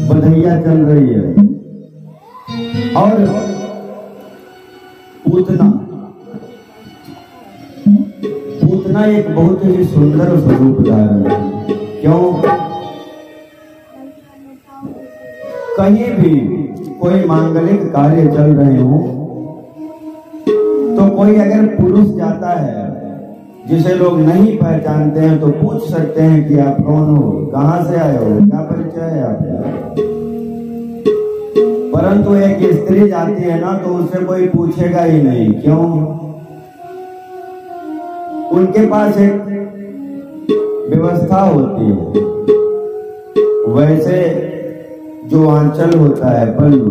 बधैया चल रही है और पूतना एक बहुत ही सुंदर स्वरूप धारण है। क्यों? कहीं भी कोई मांगलिक कार्य चल रहे हो तो कोई अगर पुरुष जाता है जिसे लोग नहीं पहचानते हैं तो पूछ सकते हैं कि आप कौन हो, कहां से आए हो, क्या परिचय है आपका। परंतु एक स्त्री जाती है ना तो उससे कोई पूछेगा ही नहीं। क्यों? उनके पास एक व्यवस्था होती है। वैसे जो आंचल होता है बल्ब,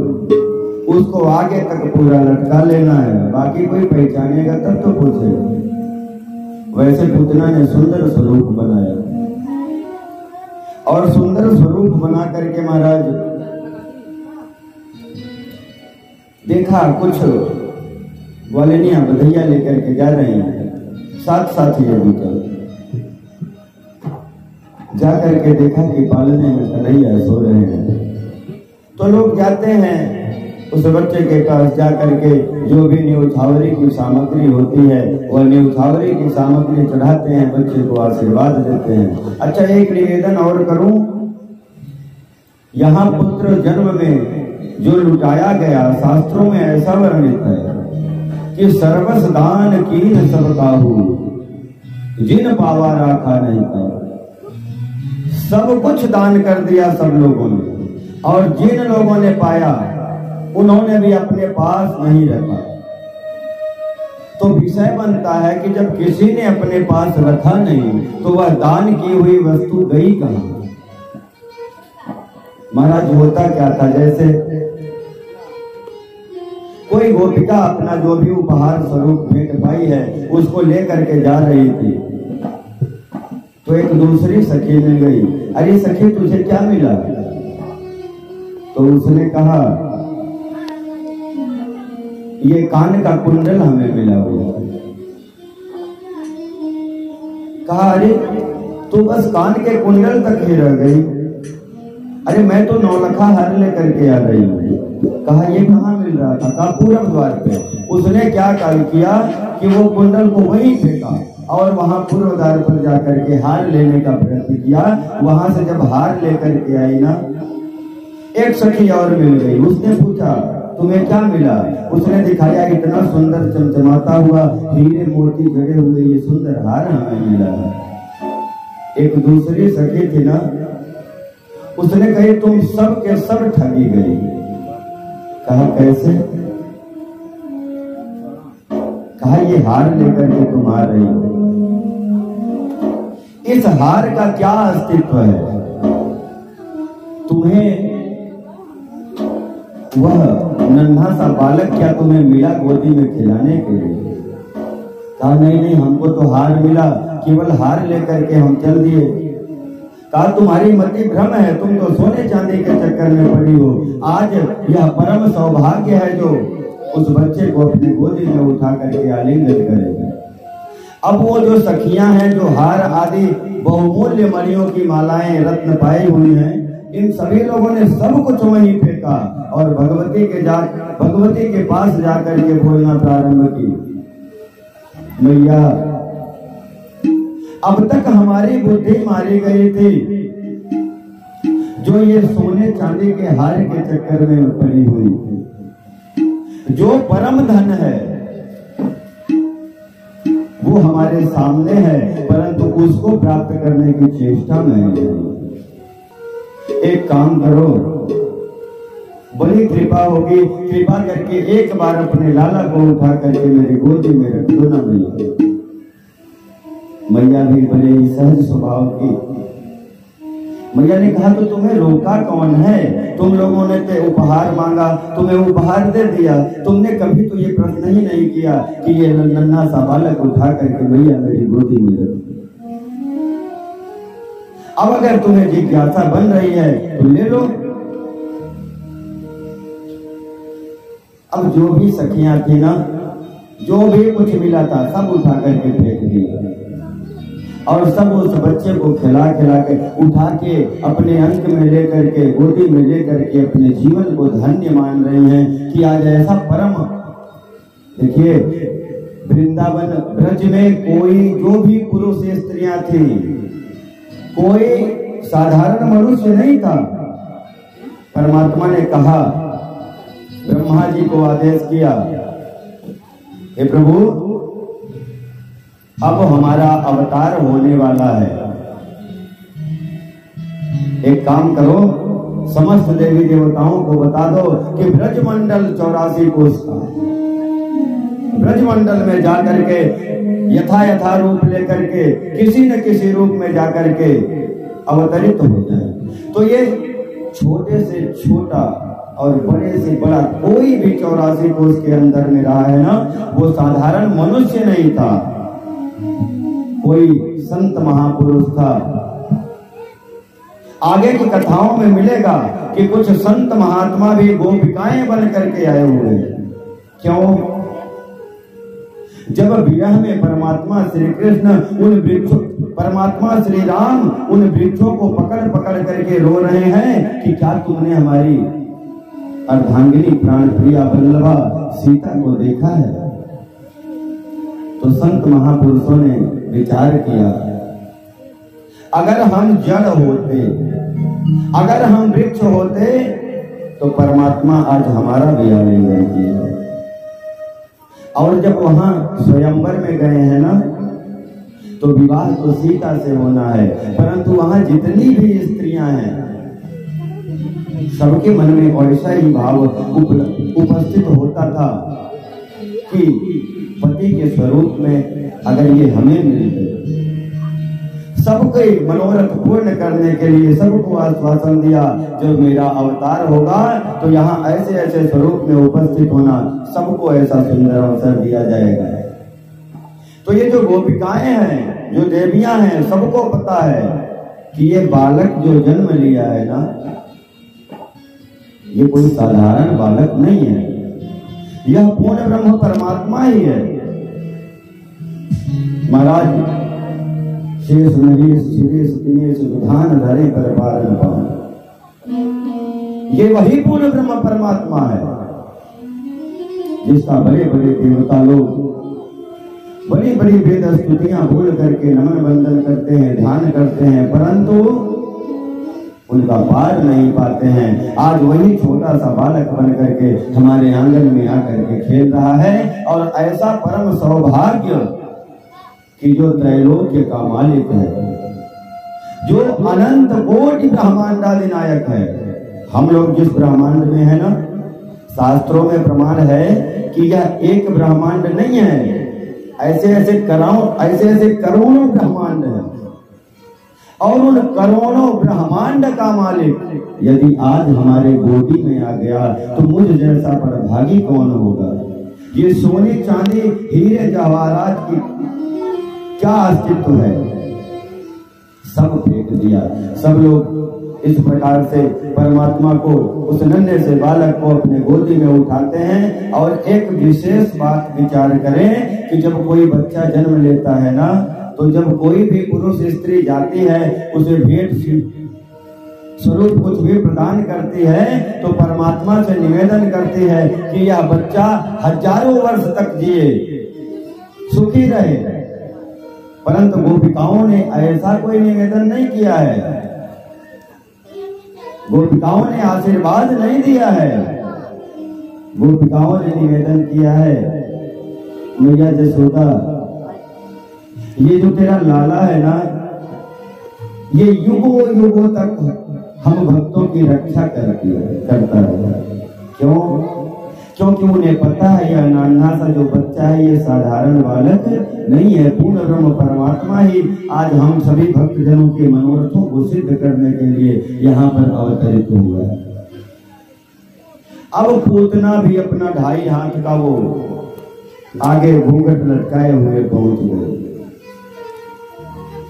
उसको आगे तक पूरा लटका लेना है, बाकी कोई पहचानेगा तब तो पूछेगा। वैसे पूतना ने सुंदर स्वरूप बनाया और सुंदर स्वरूप बना करके महाराज देखा कुछ ग्वालिनियां बधैया लेकर के जा रही हैं, साथ साथ ही अभी तक जा करके देखा कि पालने में कन्हैया सो रहे हैं। तो लोग जाते हैं उस बच्चे के पास जा करके जो भी न्यौछावरी की सामग्री होती है वह न्यौछावरी की सामग्री चढ़ाते हैं, बच्चे को आशीर्वाद देते हैं। अच्छा, एक निवेदन और करूं, यहाँ पुत्र जन्म में जो लुटाया गया शास्त्रों में ऐसा वर्णित है कि सर्वस दान कीन सब काहू जिन पावा राखा नहीं पाया। सब कुछ दान कर दिया सब लोगों ने, और जिन लोगों ने पाया उन्होंने भी अपने पास नहीं रखा। तो विषय बनता है कि जब किसी ने अपने पास रखा नहीं तो वह दान की हुई वस्तु गई कहां। महाराज होता क्या था, जैसे कोई गोपिका अपना जो भी उपहार स्वरूप भेंट पाई है उसको लेकर के जा रही थी तो एक दूसरी सखी मिल गई। अरे सखी, तुझे क्या मिला? तो उसने कहा ये कान का कुंडल हमें मिला हुआ। कहा अरे तू बस कान के कुंडल तक ही रह गई, अरे मैं तो 9 लखा हार लेकर के आ रही हूँ। कहा ये कहाँ मिल रहा था? कहा पूरब द्वार पे। उसने क्या कार्य किया कि वो कुंडल को वहीं फेंका और वहां पूर्व द्वार पर जाकर के हार लेने का प्रयत्न किया। वहां से जब हार लेकर के आई ना, एक सखी और मिल गई। उसने पूछा तुम्हें क्या मिला? उसने दिखाया इतना सुंदर चमचमाता हुआ हीरे मोती जड़े हुए ये सुंदर हार हमें मिला। एक दूसरी सखी थी ना, उसने कही तुम सब के सब ठगी गई। कहा कैसे? कहा ये हार लेकर के तुम आ रही हो, इस हार का क्या अस्तित्व है? तुम्हें वह नन्हा सा बालक क्या तुम्हें मिला गोदी में खिलाने के लिए? कहा नहीं नहीं, हमको तो हार मिला, केवल हार लेकर के हम चल दिए। कहा तुम्हारी मति भ्रम है, तुम तो सोने चांदी के चक्कर में पड़ी हो। आज यह परम सौभाग्य है जो उस बच्चे को अपनी गोदी में उठा करके आलिंगन करेगा। अब वो जो सखियां हैं जो हार आदि बहुमूल्य मणियों की मालाएं रत्न पाई हुई हैं, इन सभी लोगों ने सब कुछ वहीं फेंका और भगवती के पास जाकर के बोलना प्रारंभ की, मैया अब तक हमारी बुद्धि मारी गई थी जो ये सोने चांदी के हार के चक्कर में पड़ी हुई थी। जो परम धन है वो हमारे सामने है, परंतु उसको प्राप्त करने की चेष्टा में है। एक काम करो, बड़ी कृपा होगी, कृपा करके एक बार अपने लाला को उठा करके मेरी गोदी में रख दो ना मैया। मैया भी बड़े ही सहज स्वभाव की। मैया ने कहा तो तुम्हें रोका कौन है? तुम लोगों ने तो उपहार मांगा, तुम्हें उपहार दे दिया। तुमने कभी तो ये प्रश्न ही नहीं किया कि ये नन्हा सा बालक उठा करके मैया मेरी गोदी में रख दो। अब अगर तुम्हें जिज्ञासा बन रही है तो ले लो। अब जो भी सखियां थी ना, जो भी कुछ मिला था सब उठा करके फेंक दिया और सब उस बच्चे को खिला खिला के उठा के अपने अंक में लेकर के, गोदी में लेकर के अपने जीवन को धन्य मान रहे हैं कि आज ऐसा परम। देखिए वृंदावन ब्रज में कोई जो भी पुरुष स्त्रियां थी, कोई साधारण मनुष्य नहीं था। परमात्मा ने कहा, ब्रह्मा जी को आदेश किया, हे प्रभु अब हमारा अवतार होने वाला है। एक काम करो, समस्त देवी देवताओं को बता दो कि ब्रजमंडल 84 कोष का, ब्रजमंडल में जाकर के यथा यथा रूप लेकर के किसी न किसी रूप में जाकर के अवतरित हो जाए। तो ये छोटे से छोटा और बड़े से बड़ा कोई भी 84 कोष के अंदर में रहा है ना, वो साधारण मनुष्य नहीं था, कोई संत महापुरुष था। आगे की कथाओं में मिलेगा कि कुछ संत महात्मा भी गोपिकाएं बन करके आए हुए हैं। क्यों? जब विरह में परमात्मा श्री कृष्ण उन वृक्षों, परमात्मा श्री राम उन वृक्षों को पकड़ पकड़ करके रो रहे हैं कि क्या तुमने हमारी अर्धांगिनी प्राण प्रिया वल्लभा सीता को देखा है? तो संत महापुरुषों ने विचार किया, अगर हम जड़ होते, अगर हम वृक्ष होते तो परमात्मा आज हमारा भी आलिंगन किया। और जब वहां स्वयंवर में गए हैं ना, तो विवाह तो सीता से होना है, परंतु वहां जितनी भी स्त्रियां हैं सबके मन में ऐसा ही भाव उपस्थित होता था कि पति के स्वरूप में अगर ये हमें मिल गए। सबके मनोरथ पूर्ण करने के लिए सबको आश्वासन दिया, जब मेरा अवतार होगा तो यहाँ ऐसे ऐसे स्वरूप में उपस्थित होना, सबको ऐसा सुंदर अवसर दिया जाएगा। तो ये जो गोपिकाएं हैं, जो देवियां हैं, सबको पता है कि ये बालक जो जन्म लिया है ना, ये कोई साधारण बालक नहीं है, यह पूर्ण ब्रह्म परमात्मा ही है। महाराज शेष नरेश सुरेश दिनेश विधान धरे पर पालन पावन, ये वही पूर्ण ब्रह्म परमात्मा है जिसका बड़े बड़े देवता लोग बड़ी बड़ी वेद स्तुतियां बोल करके नमन वंदन करते हैं, ध्यान करते हैं, परंतु उनका पार नहीं पाते हैं। आज वही छोटा सा बालक बन करके हमारे आंगन में आकर के खेल रहा है, और ऐसा परम सौभाग्य कि जो त्रैलोक्य का मालिक है, जो अनंत कोटि ब्रह्मांडाधिनायक है। हम लोग जिस ब्रह्मांड में है ना, शास्त्रों में प्रमाण है कि यह एक ब्रह्मांड नहीं है, ऐसे ऐसे करोड़ों ब्रह्मांड है, और उन करोड़ों ब्रह्मांड का मालिक यदि आज हमारे गोदी में आ गया तो मुझ जैसा परभागी कौन होगा? ये सोने चांदी हीरे जवाहरात की क्या अस्तित्व है? सब फेंक दिया। सब लोग इस प्रकार से परमात्मा को, उस नन्हे से बालक को अपने गोदी में उठाते हैं। और एक विशेष बात विचार करें कि जब कोई बच्चा जन्म लेता है ना, तो जब कोई भी पुरुष स्त्री जाती है उसे भेंट स्वरूप कुछ भी प्रदान करती है, तो परमात्मा से निवेदन करती है कि यह बच्चा हजारों वर्ष तक जिए, सुखी रहे। परंतु गोपिकाओं ने ऐसा कोई निवेदन नहीं किया है, गोपिकाओं ने आशीर्वाद नहीं दिया है। गोपिकाओं ने निवेदन किया है, मैया जसोदा, ये जो तेरा लाला है ना, ये युगों युगों तक हम भक्तों की रक्षा करता है। क्यों? क्योंकि उन्हें पता है यह नन्हा सा जो बच्चा है ये साधारण बालक नहीं है, पूर्ण ब्रह्म परमात्मा ही आज हम सभी भक्तजनों के मनोरथों को सिद्ध करने के लिए यहाँ पर अवतरित हुआ है। अब पूतना भी अपना 2.5 हाथ का वो आगे घूंघट लटकाए हुए पहुंच गई,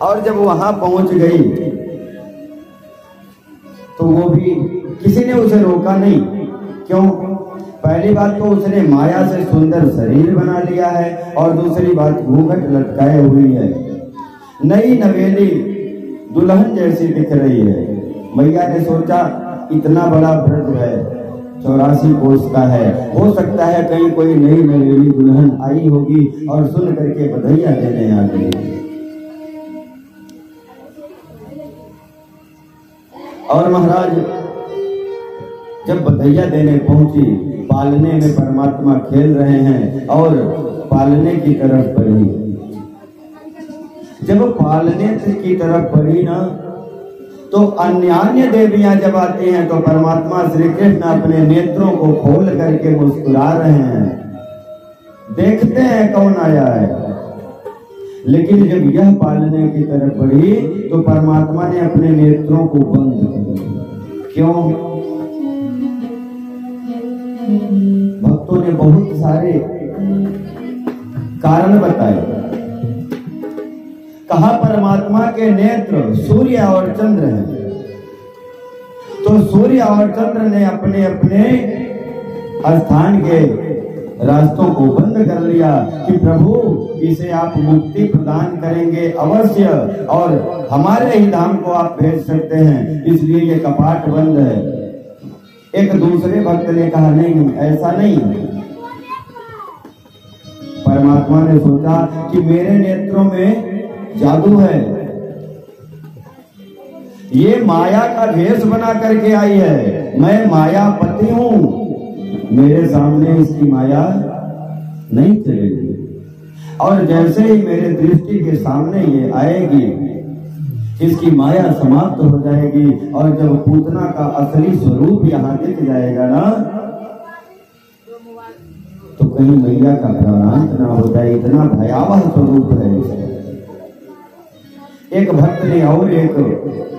और जब वहां पहुंच गई तो वो भी किसी ने उसे रोका नहीं। क्यों? पहली बात तो उसने माया से सुंदर शरीर बना लिया है, और दूसरी बात घूंघट लटकाए हुई है, नई नवेली दुल्हन जैसी दिख रही है। मैया ने सोचा इतना बड़ा व्रत है, 84 कोस का है, हो सकता है कहीं कोई नई नवेली दुल्हन आई होगी और सुन करके बधाइयां देने आ गई। और महाराज जब बधाइया देने पहुंची, पालने में परमात्मा खेल रहे हैं और पालने की तरफ बढ़ी। जब पालने की तरफ बढ़ी ना, तो अन्य देवियां जब आती हैं तो परमात्मा श्री कृष्ण अपने नेत्रों को खोल करके मुस्कुरा रहे हैं, देखते हैं कौन आया है। लेकिन जब यह पालने की तरफ बढ़ी तो परमात्मा ने अपने नेत्रों को बंद कर दिया। क्यों? भक्तों ने बहुत सारे कारण बताए। कहा परमात्मा के नेत्र सूर्य और चंद्र हैं, तो सूर्य और चंद्र ने अपने अपने स्थान के रास्तों को बंद कर लिया कि प्रभु इसे आप मुक्ति प्रदान करेंगे अवश्य, और हमारे ही धाम को आप भेज सकते हैं, इसलिए ये कपाट बंद है। एक दूसरे भक्त ने कहा नहीं, ऐसा नहीं। परमात्मा ने सोचा कि मेरे नेत्रों में जादू है, ये माया का भेष बना करके आई है, मैं मायापति हूं, मेरे सामने इसकी माया नहीं चलेगी। और जैसे ही मेरे दृष्टि के सामने ये आएगी, इसकी माया समाप्त हो जाएगी, और जब पूतना का असली स्वरूप यहाँ दिख जाएगा ना, तो कहीं मैया का प्राणांत ना हो जाए, इतना भयावह स्वरूप है। एक भक्त ने और एक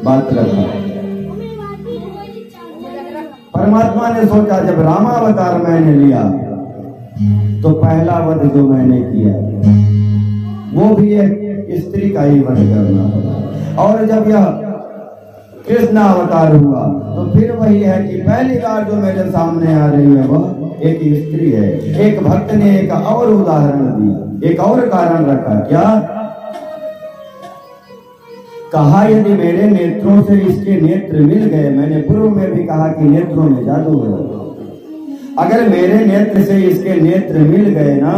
बात रखा। परमात्मा ने सोचा जब रामावतार मैंने लिया तो पहला वध जो मैंने किया वो भी एक स्त्री का ही वध करना था, और जब यह कृष्ण अवतार हुआ तो फिर वही है कि पहली बार जो मेरे सामने आ रही है वह एक स्त्री है। एक भक्त ने एक और उदाहरण दिया, एक और कारण रखा। क्या कहा? यदि मेरे नेत्रों से इसके नेत्र मिल गए, मैंने पूर्व में भी कहा कि नेत्रों में जादू है, अगर मेरे नेत्र से इसके नेत्र मिल गए ना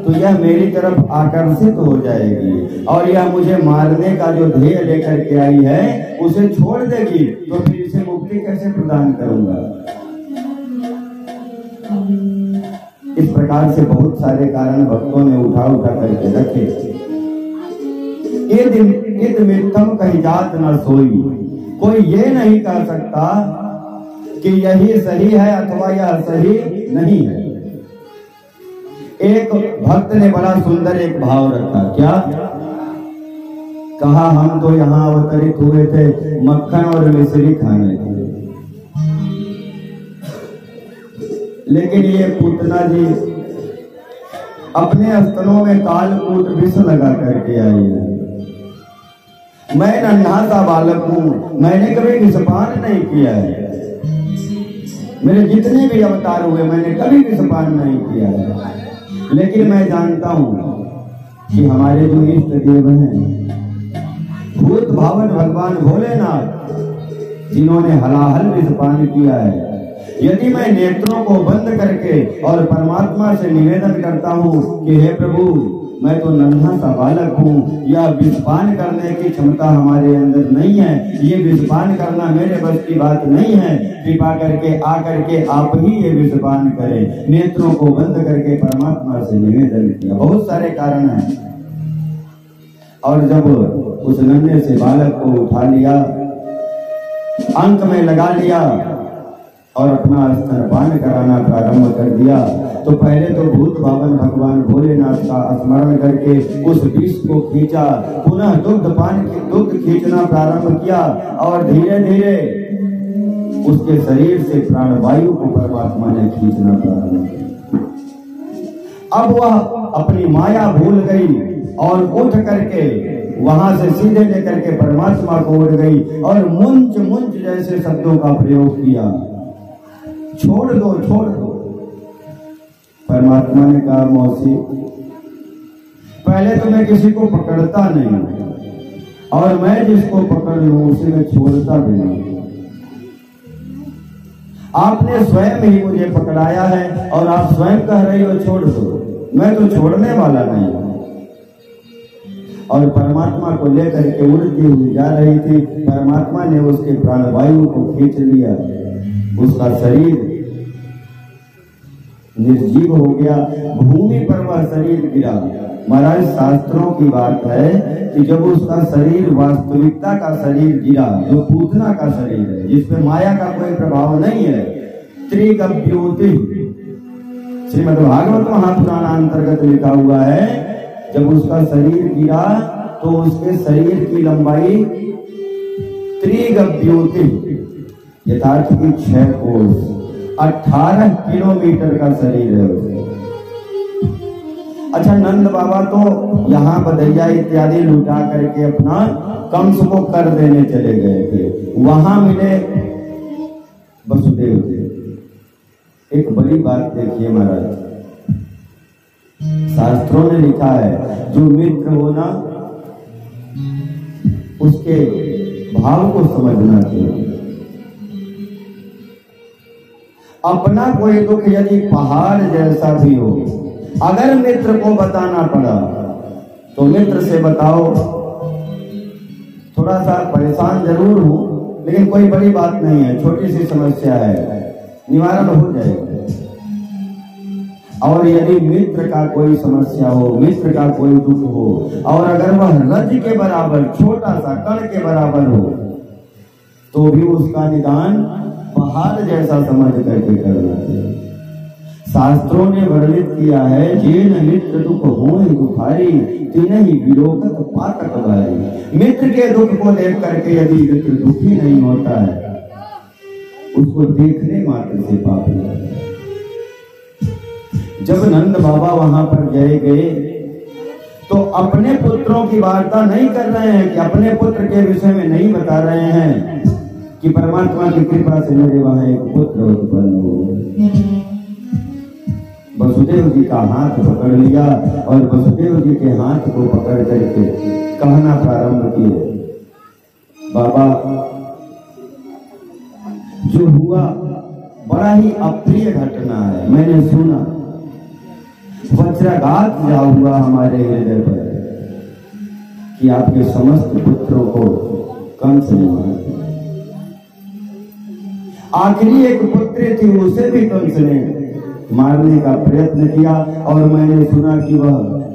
तो यह मेरी तरफ आकर्षित हो जाएगी, और यह मुझे मारने का जो ध्येय लेकर के आई है उसे छोड़ देगी, तो फिर इसे मुक्ति कैसे प्रदान करूंगा? इस प्रकार से बहुत सारे कारण भक्तों ने उठा करके रखे। ईद मिथम कहीं जात न सोई, कोई ये नहीं कह सकता कि यही सही है अथवा यह सही नहीं है। एक भक्त ने बड़ा सुंदर एक भाव रखा। क्या कहा? हम तो यहाँ अवतरित हुए थे मक्खन और मिश्री खाने के लिए, लेकिन ये पूतना जी अपने स्तनों में कालकूट विष लगा करके आई है। मैं नन्हा सा बालक हूं, मैंने कभी विषपान नहीं किया है, मेरे जितने भी अवतार हुए मैंने कभी विषपान नहीं किया है, लेकिन मैं जानता हूं कि हमारे जो इष्ट देव हैं भूत भावन भगवान भोलेनाथ जिन्होंने हलाहल विषपान किया है, यदि मैं नेत्रों को बंद करके और परमात्मा से निवेदन करता हूं कि हे प्रभु मैं तो नन्हा सा बालक हूँ, यह विषपान करने की क्षमता हमारे अंदर नहीं है, ये विषपान करना मेरे बस की बात नहीं है, कृपा करके आकर के आप ही ये विषपान करें। नेत्रों को बंद करके परमात्मा से निवेदन किया। बहुत सारे कारण हैं। और जब उस नन्हे से बालक को उठा लिया अंक में लगा लिया और अपना स्तनपान कराना प्रारंभ कर दिया। तो पहले तो भूत भावन भगवान भोलेनाथ का स्मरण करके उस विष को खींचा, पुनः दुग्ध खींचना प्रारंभ किया और धीरे धीरे उसके शरीर से प्राणवायु को परमात्मा ने खींचना प्रारंभ किया। अब वह अपनी माया भूल गई और उठ करके वहां से सीधे लेकर के परमात्मा को उड़ गई और मुंच मुंच जैसे शब्दों का प्रयोग किया, छोड़ दो छोड़ दो। परमात्मा ने कहा, मौसी पहले तो मैं किसी को पकड़ता नहीं और मैं जिसको पकड़ लूं उसे मैं छोड़ता भी नहीं। आपने स्वयं ही मुझे पकड़ाया है और आप स्वयं कह रही हो छोड़ दो, मैं तो छोड़ने वाला नहीं हूं। और परमात्मा को लेकर के उड़ती हुई जा रही थी। परमात्मा ने उसके प्राणवायु को खींच लिया, उसका शरीर निर्जीव हो गया, भूमि पर वह शरीर गिरा। महाराज शास्त्रों की बात है कि जब उसका शरीर वास्तविकता का शरीर गिरा, जो पूतना का शरीर है जिसपे माया का कोई प्रभाव नहीं है, त्रिगव्योति श्रीमद्भागवत महापुराण अंतर्गत लिखा हुआ है, जब उसका शरीर गिरा तो उसके शरीर की लंबाई त्रिगव्योति यथार्थ की 6 कोस 18 किलोमीटर का शरीर है उसका। अच्छा, नंद बाबा तो यहाँ बधैया इत्यादि लुटा करके अपना कंस को कर देने चले गए थे। वहां मिले वसुदेव जी। एक बड़ी बात देखिए महाराज, शास्त्रों ने लिखा है जो मित्र हो ना उसके भाव को समझना चाहिए। अपना कोई दुख यदि पहाड़ जैसा भी हो, अगर मित्र को बताना पड़ा तो मित्र से बताओ, थोड़ा सा परेशान जरूर हूं लेकिन कोई बड़ी बात नहीं है, छोटी सी समस्या है, निवारण हो जाएगा। और यदि मित्र का कोई समस्या हो, मित्र का कोई दुख हो और अगर वह रज के बराबर छोटा सा कण के बराबर हो तो भी उसका निदान पहाड़ जैसा समझ करके करना चाहिए। शास्त्रों ने वर्णित किया है, जेन मित्र दुख होय दुखारी तिनहि विलोकत पातक भारी। मित्र के दुख को देख करके यदि मित्र दुखी नहीं होता है, उसको देखने मात्र से पाप लगता है। जब नंद बाबा वहां पर गए तो अपने पुत्रों की वार्ता नहीं कर रहे हैं कि अपने पुत्र के विषय में नहीं बता रहे हैं कि परमात्मा की कृपा से मेरे वहां एक पुत्र उत्पन्न हो। वसुदेव जी का हाथ पकड़ लिया और वसुदेव जी के हाथ को पकड़ करके कहना प्रारंभ किए, बाबा जो हुआ बड़ा ही अप्रिय घटना है, मैंने सुना वज्राघात जा हुआ हमारे हृदय पर कि आपके समस्त पुत्रों को कंस ने मारा। आखिरी एक पुत्री थी, उसे भी कंस ने मारने का प्रयत्न किया और मैंने सुना कि वह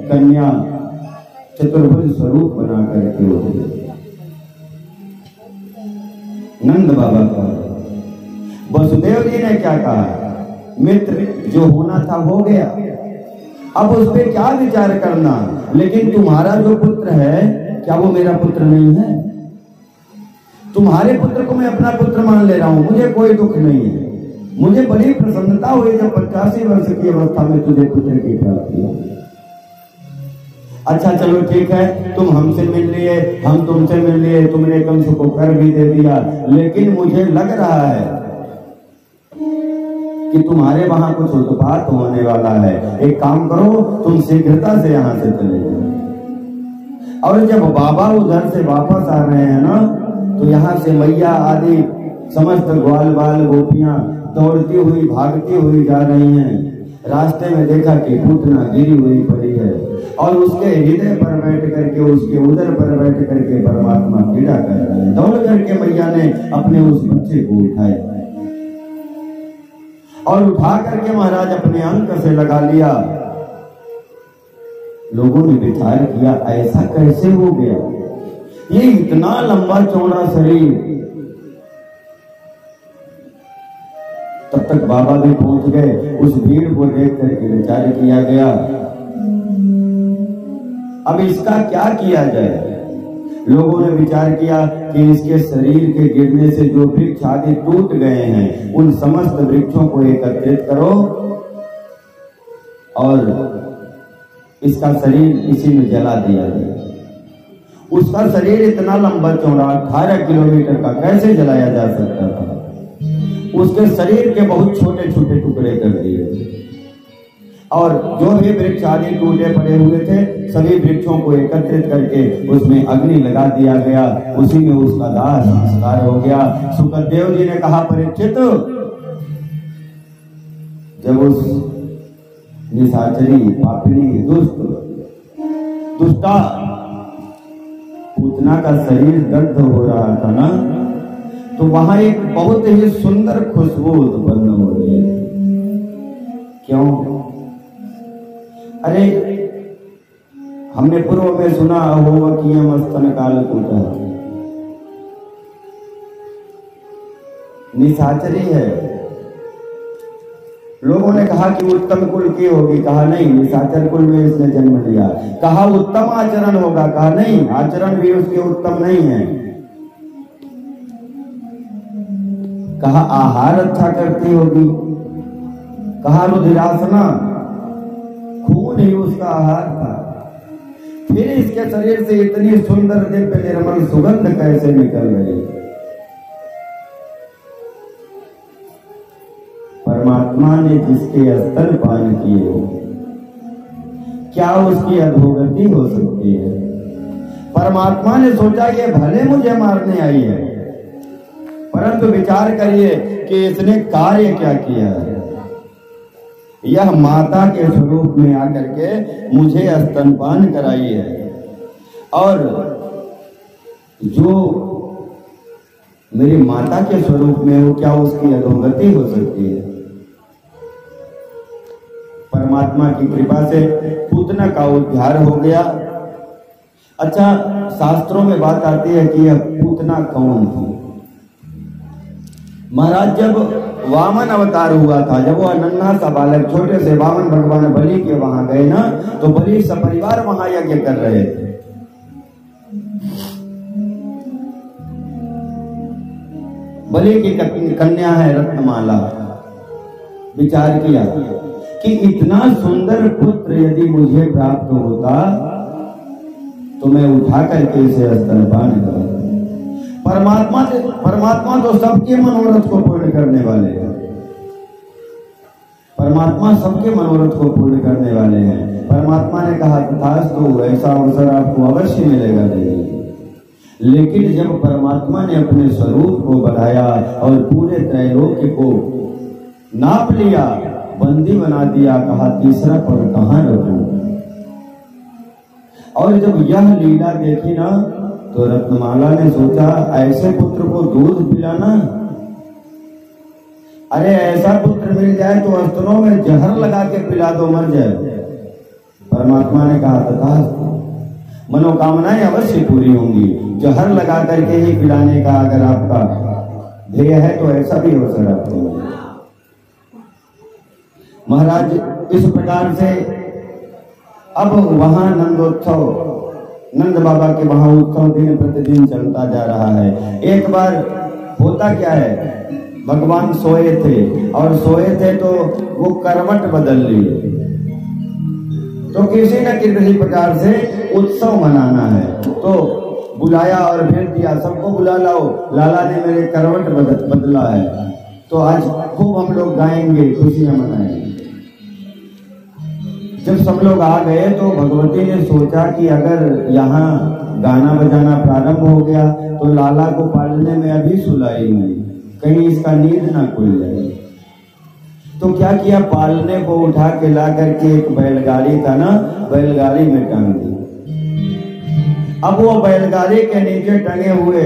कन्या चतुर्भुज स्वरूप बना करके उठी। नंद बाबा का वसुदेव जी ने क्या कहा, मित्र जो होना था हो गया, अब उस पर क्या विचार करना, लेकिन तुम्हारा जो पुत्र है क्या वो मेरा पुत्र नहीं है? तुम्हारे पुत्र को मैं अपना पुत्र मान ले रहा हूं, मुझे कोई दुख नहीं है। मुझे बड़ी प्रसन्नता हुई जब 85 वर्ष की अवस्था में तुझे पुत्र की प्राप्ति हुई। अच्छा चलो ठीक है, तुम हमसे मिल लिए, हम तुमसे मिल लिए, तुमने कंस को कर भी दे दिया, लेकिन मुझे लग रहा है कि तुम्हारे वहां कुछ उत्पात होने वाला है। एक काम करो, तुम शीघ्रता से यहां से चले जाओ। और जब बाबा उधर से वापस आ रहे हैं ना, तो यहाँ से मैया आदि समस्त ग्वाल बाल गोपियां दौड़ती हुई भागती हुई जा रही हैं। रास्ते में देखा कि पूतना गिरी हुई पड़ी है और उसके हृदय पर बैठ करके, उसके उदर पर बैठ करके परमात्मा पीड़ा कर रहे हैं। दौड़ करके मैया ने अपने उस बच्चे को उठाया और उठा करके महाराज अपने अंक से लगा लिया। लोगों ने विचार किया ऐसा कैसे हो गया, ये इतना लंबा चौड़ा शरीर तब तक बाबा भी पहुंच गए। उस भीड़ को देख करके विचार किया गया, अब इसका क्या किया जाए। लोगों ने विचार किया कि इसके शरीर के गिरने से जो वृक्ष आदि टूट गए हैं, उन समस्त वृक्षों को एकत्रित करो और इसका शरीर इसी में जला दिया गया। उसका शरीर इतना लंबा चौड़ा 18 किलोमीटर का, कैसे जलाया जा सकता था। उसके शरीर के बहुत छोटे छोटे टुकड़े कर दिए और जो भी वृक्ष आदि टूटे पड़े हुए थे, सभी वृक्षों को एकत्रित करके उसमें अग्नि लगा दिया गया। उसी में उसका दाह संस्कार हो गया। सुखदेव जी ने कहा, परीक्षित, जब उस निशाचरी, पापिनी, दुष्टा पूतना का शरीर दग्ध हो रहा था ना, तो वहां एक बहुत ही सुंदर खुशबू उत्पन्न हो रही है। क्यों? अरे हमने पूर्व में सुना, अहोवकीयम स्तन काल पूजा, निशाचरी है। लोगों ने कहा कि उत्तम कुल की होगी, कहा नहीं, निशाचर कुल में इसने जन्म लिया। कहा उत्तम आचरण होगा, कहा नहीं, आचरण भी उसके उत्तम नहीं है। कहा आहार अच्छा करती होगी, कहा रुधिरासना, खून ही उसका आहार था। फिर इसके शरीर से इतनी सुंदर दिव्य निर्मल सुगंध कैसे निकल रही। परमात्मा ने जिसके स्तन पान किए, क्या उसकी अधोगति हो सकती है। परमात्मा ने सोचा ये भले मुझे मारने आई है, परंतु विचार करिए कि इसने कार्य क्या किया है। यह माता के स्वरूप में आकर के मुझे स्तनपान कराई है, और जो मेरी माता के स्वरूप में हो, क्या उसकी अधोगति हो सकती है। परमात्मा की कृपा से पूतना का उद्धार हो गया। अच्छा, शास्त्रों में बात आती है कि यह पूतना कौन थी। महाराज, जब वामन अवतार हुआ था, जब वह नन्हा सा बालक, छोटे से वामन भगवान बलि के वहां गए ना, तो बलि सपरिवार वहां यज्ञ कर रहे थे। बलि की कन्या है रत्नमाला। विचार किया कि इतना सुंदर पुत्र यदि मुझे प्राप्त होता तो मैं उठा करके इसे स्तनपान करूं। परमात्मा तो सबके मनोरथ को पूर्ण करने वाले हैं। परमात्मा सबके मनोरथ को पूर्ण करने वाले हैं। परमात्मा ने कहा तथास्तु, ऐसा अवसर आपको अवश्य मिलेगा। लेकिन जब परमात्मा ने अपने स्वरूप को बढ़ाया और पूरे त्रैलोक्य को नाप लिया, बंदी बना दिया, कहा तीसरा पद कहां रखूं। और जब यह लीला देखी ना, तो रत्नमाला ने सोचा ऐसे पुत्र को दूध पिलाना, अरे ऐसा पुत्र मिल जाए तो स्तनों में जहर लगा के पिला दो, मर जाए। परमात्मा ने कहा तथास्तु, मनोकामनाएं अवश्य पूरी होंगी। जहर लगा करके ही पिलाने का अगर आपका ध्येय है तो ऐसा भी अवसर आपको मिलेगा। महाराज, इस प्रकार से अब वहां नंदोत्सव, नंद बाबा के वहां उत्सव दिन प्रतिदिन चलता जा रहा है। एक बार होता क्या है, भगवान सोए थे, और सोए थे तो वो करवट बदल लिए, तो किसी न किसी प्रकार से उत्सव मनाना है, तो बुलाया और भेज दिया, सबको बुला लाओ, लाला ने मेरे करवट बदला है, तो आज खूब हम लोग गाएंगे, खुशियां मनाएंगे। जब सब लोग आ गए तो भगवती ने सोचा कि अगर यहाँ गाना बजाना प्रारंभ हो गया तो लाला को पालने में अभी सुलाई हुई, कहीं इसका नींद ना खुल जाए। तो क्या किया, पालने को उठा के ला करके एक बैलगाड़ी था ना, बैलगाड़ी में टांग दी। अब वो बैलगाड़ी के नीचे टंगे हुए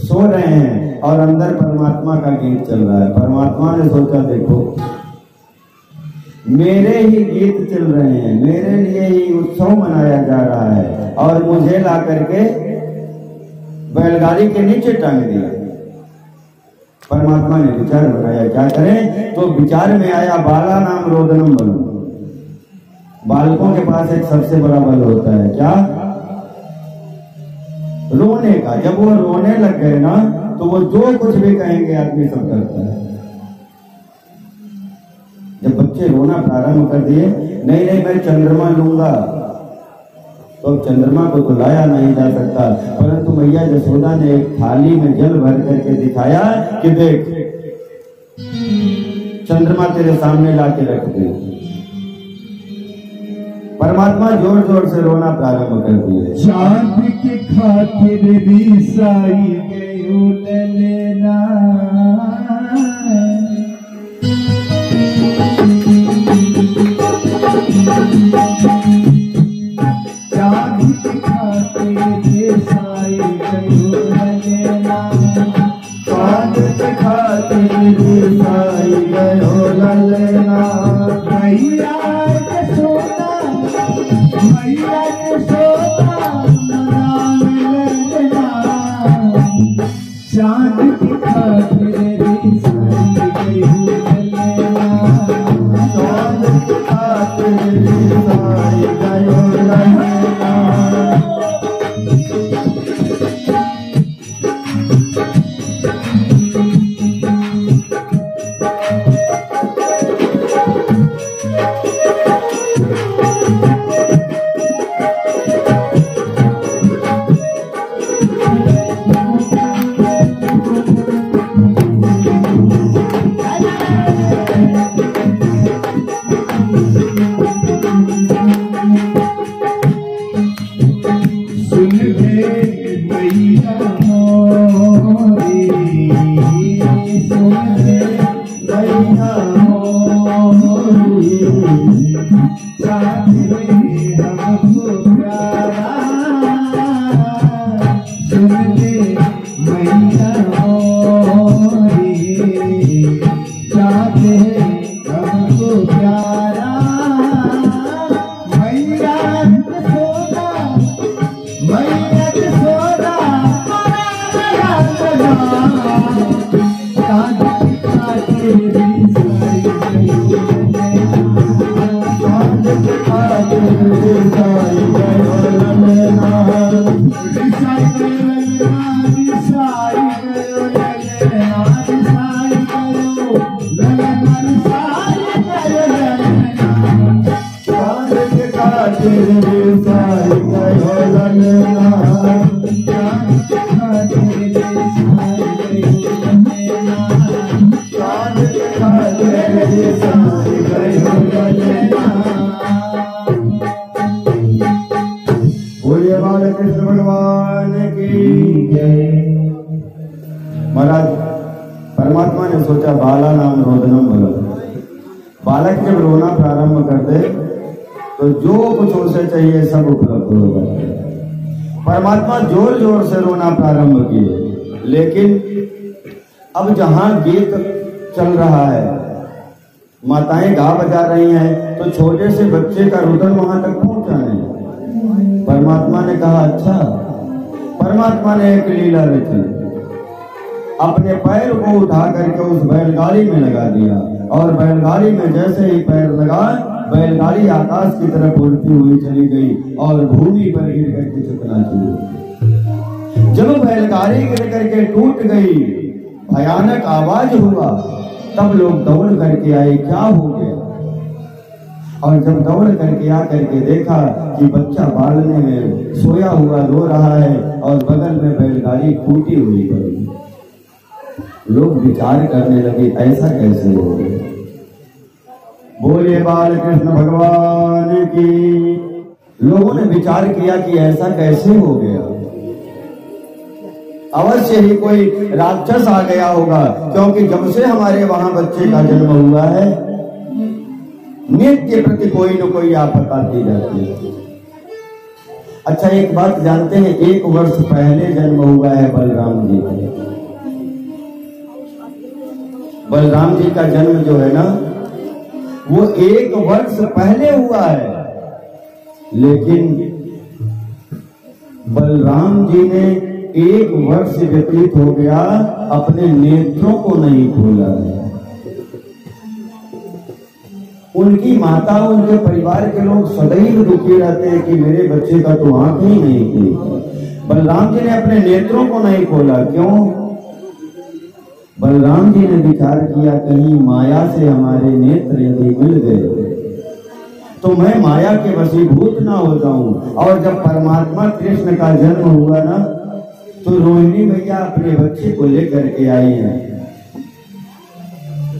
सो रहे हैं और अंदर परमात्मा का गीत चल रहा है। परमात्मा ने सोचा देखो मेरे ही गीत चल रहे हैं, मेरे लिए ही उत्सव मनाया जा रहा है, और मुझे ला करके बैलगाड़ी के नीचे टांग दिया। परमात्मा ने विचार बनाया क्या करें, तो विचार में आया बाला नाम रोदनम बल। बालकों के पास एक सबसे बड़ा बल होता है क्या, रोने का। जब वो रोने लग गए ना तो वो जो कुछ भी कहेंगे आदमी सब करता है। जब बच्चे रोना प्रारंभ कर दिए, नहीं नहीं मैं चंद्रमा लूंगा, तो चंद्रमा को तो लाया नहीं जा सकता, परंतु मैया यशोदा ने एक थाली में जल भर करके दिखाया कि देख चंद्रमा तेरे सामने ला के रख दे। परमात्मा जोर जोर से रोना प्रारंभ कर दिए। चांद के खातिर रिसाई गयो ललना, चांद के खातिर रिसाई गयो ललना, चांद के खातिर रिसाई गयो ललना, मैया के सोना, मैया के सोना नाम ललना, चांद के खातिर रिसाई गयो ललना, चांद के खातिर रिसाई गयो ललना। कृष्ण भगवान की जय। महाराज परमात्मा ने सोचा बाला नाम रोदनम बल। बालक जब रोना प्रारंभ कर दे तो जो कुछ उसे चाहिए सब उपलब्ध होगा। परमात्मा जोर जोर से रोना प्रारंभ किए, लेकिन अब जहां गीत चल रहा है, माताएं गा बजा रही हैं, तो छोटे से बच्चे का रुदन वहां तक पहुंचा नहीं। परमात्मा ने कहा अच्छा। परमात्मा ने एक लीला रची, अपने पैर को उठा करके उस बैलगाड़ी में लगा दिया, और बैलगाड़ी में जैसे ही पैर लगा, बैलगाड़ी आकाश की तरफ उड़ती हुई चली गई और भूमि पर गिर करके चकनाचूर हुई। जब बैलगाड़ी गिर करके टूट गई, भयानक आवाज हुआ, तब लोग दौड़ करके आए, क्या हो गया। और जब दौड़ करके आ करके देखा कि बच्चा बालने में सोया हुआ रो रहा है और बगल में बैलगाड़ी टूटी हुई पड़ी। लोग विचार करने लगे ऐसा कैसे हो गया। बोले बाल कृष्ण भगवान की। लोगों ने विचार किया कि ऐसा कैसे हो गया, अवश्य ही कोई राक्षस आ गया होगा, क्योंकि जब से हमारे वहां बच्चे का जन्म हुआ है, नित्य प्रति कोई न कोई आफत आती जाती है। अच्छा एक बात जानते हैं, 1 वर्ष पहले जन्म हुआ है बलराम जी का। बलराम जी का जन्म जो है ना, वो 1 वर्ष पहले हुआ है, लेकिन बलराम जी ने 1 वर्ष व्यतीत हो गया, अपने नेत्रों को नहीं खोला है। उनकी माता, उनके परिवार के लोग सदैव दुखी रहते हैं कि मेरे बच्चे का तो आंख ही नहीं थी। बलराम जी ने अपने नेत्रों को नहीं खोला। क्यों? बलराम जी ने विचार किया, कहीं माया से हमारे नेत्र यदि मिल गए तो मैं माया के वशीभूत ना हो जाऊं। और जब परमात्मा कृष्ण का जन्म हुआ ना, तो रोहिणी मैया अपने बच्चे को लेकर के आई हैं।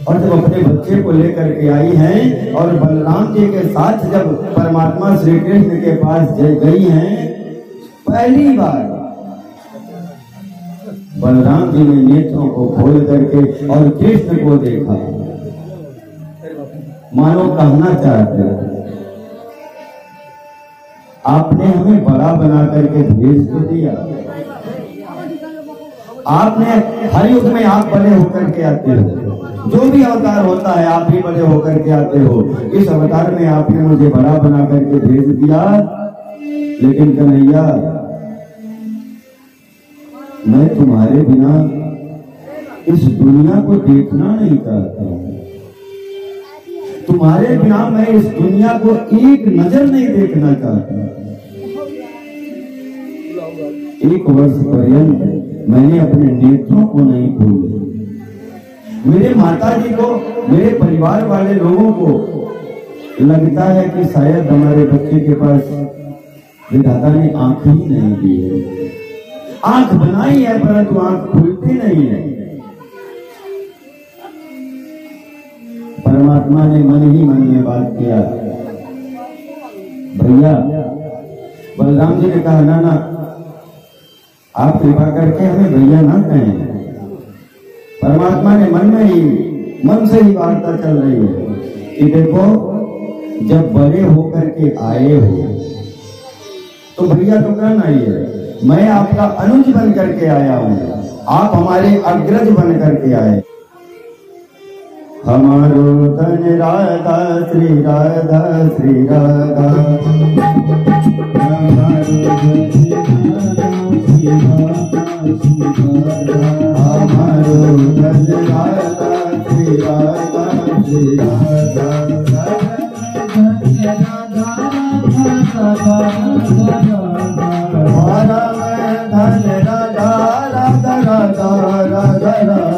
और जब अपने बच्चे को लेकर के आई हैं और बलराम जी के साथ जब परमात्मा श्री कृष्ण के पास गई हैं, पहली बार बलराम जी ने नेत्रों को खोल करके और कृष्ण को देखा। मानो कहना चाहते हैं, आपने हमें बड़ा बना करके भेज तो दिया। आपने हर युग में आप बड़े होकर के आते हो, जो भी अवतार होता है आप ही बड़े होकर के आते हो। इस अवतार में आपने मुझे बड़ा बना करके भेज दिया, लेकिन कन्हैया मैं तुम्हारे बिना इस दुनिया को देखना नहीं चाहता हूं। तुम्हारे बिना मैं इस दुनिया को एक नजर नहीं देखना चाहता। 1 वर्ष पर्यंत मैंने अपने नेत्रों को नहीं खोले। मेरे माता जी को, मेरे परिवार वाले लोगों को लगता है कि शायद हमारे बच्चे के पास विधाता ने आंख ही नहीं दी है। आंख बनाई है परंतु आंख खुलती नहीं है। परमात्मा ने मन ही मन में बात किया। भैया बलराम जी ने कहा, ना आप कृपा करके हमें भैया ना कहें। परमात्मा ने मन से ही वार्ता चल रही है कि देखो, जब बड़े होकर के आए हो तो भैया तो कहना ही है। मैं आपका अनुज बन करके आया हूं, आप हमारे अग्रज बन करके आए। हमारो धन राधा श्री राधा श्री राधा, हमारो धन राधा श्री राधा श्री राधा, हमारा धन राधा राधा राधा राधा राधा,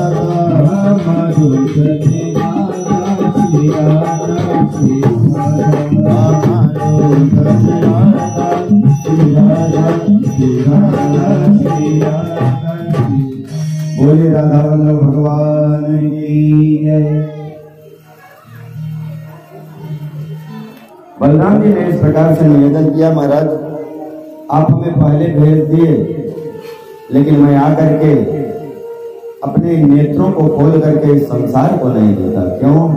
हमारो धन राधा श्री राधा श्री राधा, हमारो धन राधा श्री राधा श्री राधा श्री राधा। बोले राधा वल्लभ भगवान की जय। बलराम जी ने इस प्रकार से निवेदन किया, महाराज आप हमें पहले भेज दिए, लेकिन मैं आकर के अपने नेत्रों को खोल करके इस संसार को नहीं देखा। क्यों?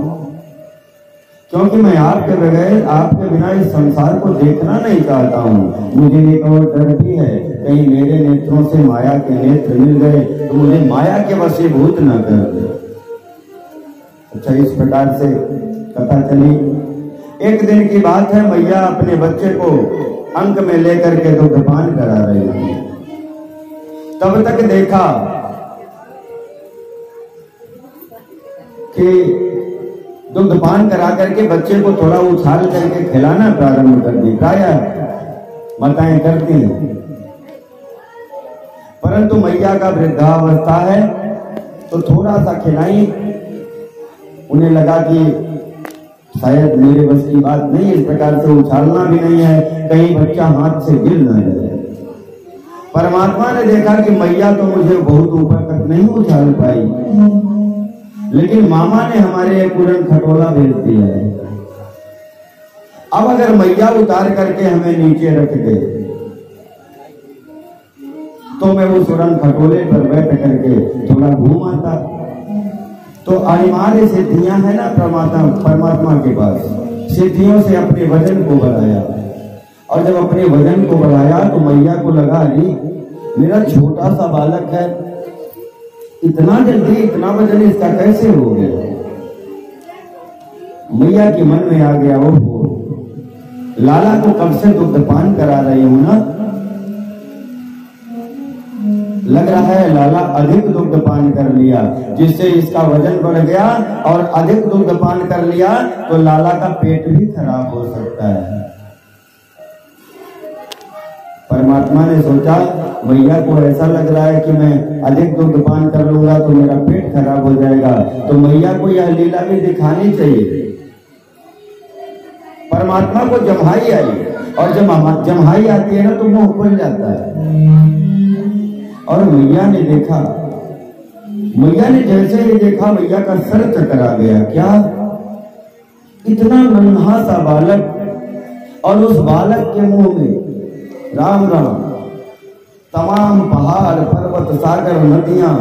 क्योंकि मैं आपके बगैर, आपके बिना इस संसार को देखना नहीं चाहता हूँ। मुझे एक और डर भी है, कहीं मेरे नेत्रों से माया के नेत्र मिल गए तो मुझे माया के वशीभूत न कर दे। अच्छा, इस प्रकार से कथा चली। एक दिन की बात है, मैया अपने बच्चे को अंक में लेकर के दुग्धपान करा रही थी। तब तक देखा कि दुग्धपान करा करके बच्चे को थोड़ा उछाल करके खिलाना प्रारंभ कर दी। प्रायः माताएं करती हैं, परंतु मैया का वृद्धावस्था है तो थोड़ा सा खिलाई। उन्हें लगा कि शायद मेरे बस की बात नहीं, इस प्रकार से उछालना भी नहीं है, कहीं बच्चा हाथ से गिर न जाए। परमात्मा ने देखा कि मैया तो मुझे बहुत ऊपर तक नहीं उछाल पाई, लेकिन मामा ने हमारे एक पूर्ण खटोला भेज दिया है। अब अगर मैया उतार करके हमें नीचे रख दे तो मैं उस उड़न खटोले पर बैठ करके थोड़ा घूम आता। तो अनिवार्य सिद्धियां है ना परमात्मा के पास, सिद्धियों से अपने वजन को बढ़ाया। और जब अपने वजन को बढ़ाया तो मैया को लगा, अरे मेरा छोटा सा बालक है, इतना जल्दी इतना वजन इसका कैसे हो गया। मैया के मन में आ गया, ओहो लाला को कब से दुग्धपान करा रही हूं ना, लग रहा है लाला अधिक दुग्ध पान कर लिया, जिससे इसका वजन बढ़ गया, और अधिक दुग्ध पान कर लिया तो लाला का पेट भी खराब हो सकता है। परमात्मा ने सोचा मैया को ऐसा लग रहा है कि मैं अधिक दुग्ध पान कर लूंगा तो मेरा पेट खराब हो जाएगा, तो मैया को यह लीला भी दिखानी चाहिए। परमात्मा को जम्हाई आई, और जब जम्हाई आती है ना तो मुंह खुल जाता है। और मैया ने देखा, मैया ने जैसे ही देखा मैया का सर चकरा गया। क्या इतना नन्हा सा बालक, और उस बालक के मुंह में राम राम, तमाम पहाड़ पर्वत सागर नदियां।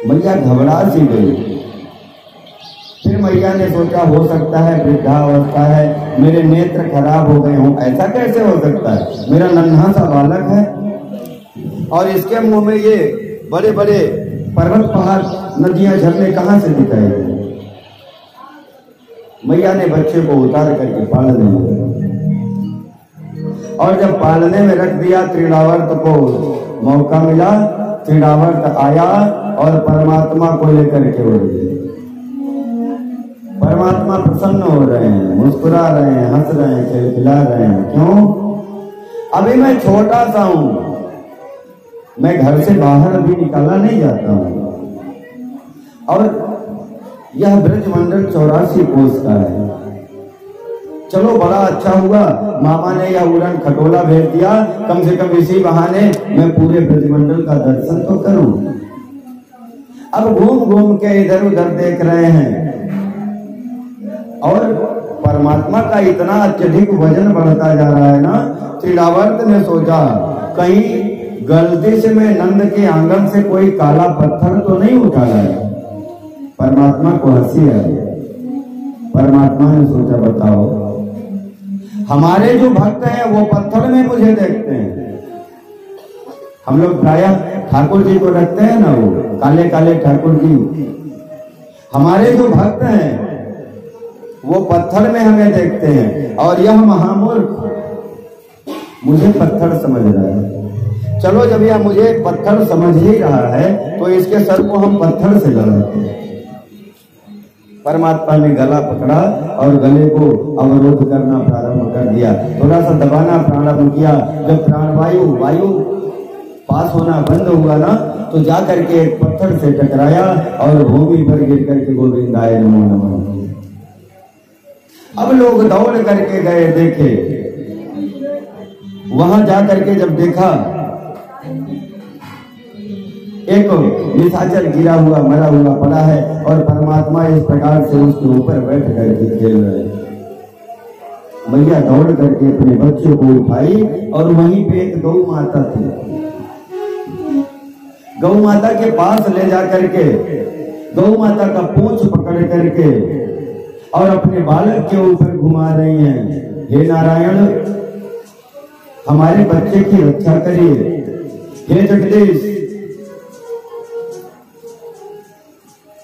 मैया घबरा सी गई। फिर मैया ने सोचा हो सकता है वृद्धावस्था है, मेरे नेत्र खराब हो गए हों, ऐसा कैसे हो सकता है, मेरा नन्हा सा बालक है और इसके मुंह में ये बड़े बड़े पर्वत पहाड़ नदियां झरने कहां से दिखाई दे। मैया ने बच्चे को उतार करके पालने लगा, और जब पालने में रख दिया त्रिणावर्त को मौका मिला, त्रिणावर्त आया और परमात्मा को लेकर के उड़ गए। परमात्मा प्रसन्न हो रहे हैं, मुस्कुरा रहे हैं, हंस रहे हैं, खिलखिला रहे हैं। क्यों? अभी मैं छोटा सा हूं, मैं घर से बाहर भी निकाला नहीं जाता हूं, और यह ब्रजमंडल 84 कोस का है। चलो बड़ा अच्छा हुआ मामा ने यह उड़न खटोला भेज दिया, कम से कम इसी बहाने मैं पूरे ब्रजमंडल का दर्शन तो करूं। अब घूम घूम के इधर उधर देख रहे हैं, और परमात्मा का इतना अत्यधिक वजन बढ़ता जा रहा है ना। त्रिणावर्त ने सोचा कहीं गलती से मैं नंद के आंगन से कोई काला पत्थर तो नहीं उठा लाया। परमात्मा को हंसी आ गई। परमात्मा ने सोचा बताओ, हमारे जो भक्त हैं वो पत्थर में मुझे देखते हैं। हम लोग प्रायः ठाकुर जी को रखते हैं ना, वो काले काले ठाकुर जी। हमारे जो भक्त हैं वो पत्थर में हमें देखते हैं, और यह महामूर्ख मुझे पत्थर समझ रहा है। चलो जब यह मुझे पत्थर समझ ही रहा है तो इसके सर को हम पत्थर से लड़ाते हैं। परमात्मा ने गला पकड़ा और गले को अवरोध करना प्रारंभ कर दिया, थोड़ा सा दबाना प्रारंभ किया। जब वायु पास होना बंद हुआ ना, तो जा करके एक पत्थर से टकराया और भूमि पर गिर करके गोविंदाय नमो नमः। अब लोग दौड़ करके गए, देखे, वहां जा करके जब देखा एक निशाचर गिरा हुआ मरा हुआ पड़ा है, और परमात्मा इस प्रकार से उसके ऊपर बैठ करके खेल रहे हैं। मैया दौड़ करके अपने बच्चों को उठाई, और वहीं पे एक गौ माता थी। गौ माता के पास ले जा करके गौ माता का पूंछ पकड़ करके और अपने बालक के ऊपर घुमा रही हैं। हे नारायण, हमारे बच्चे की रक्षा करिए। हे जगदीश,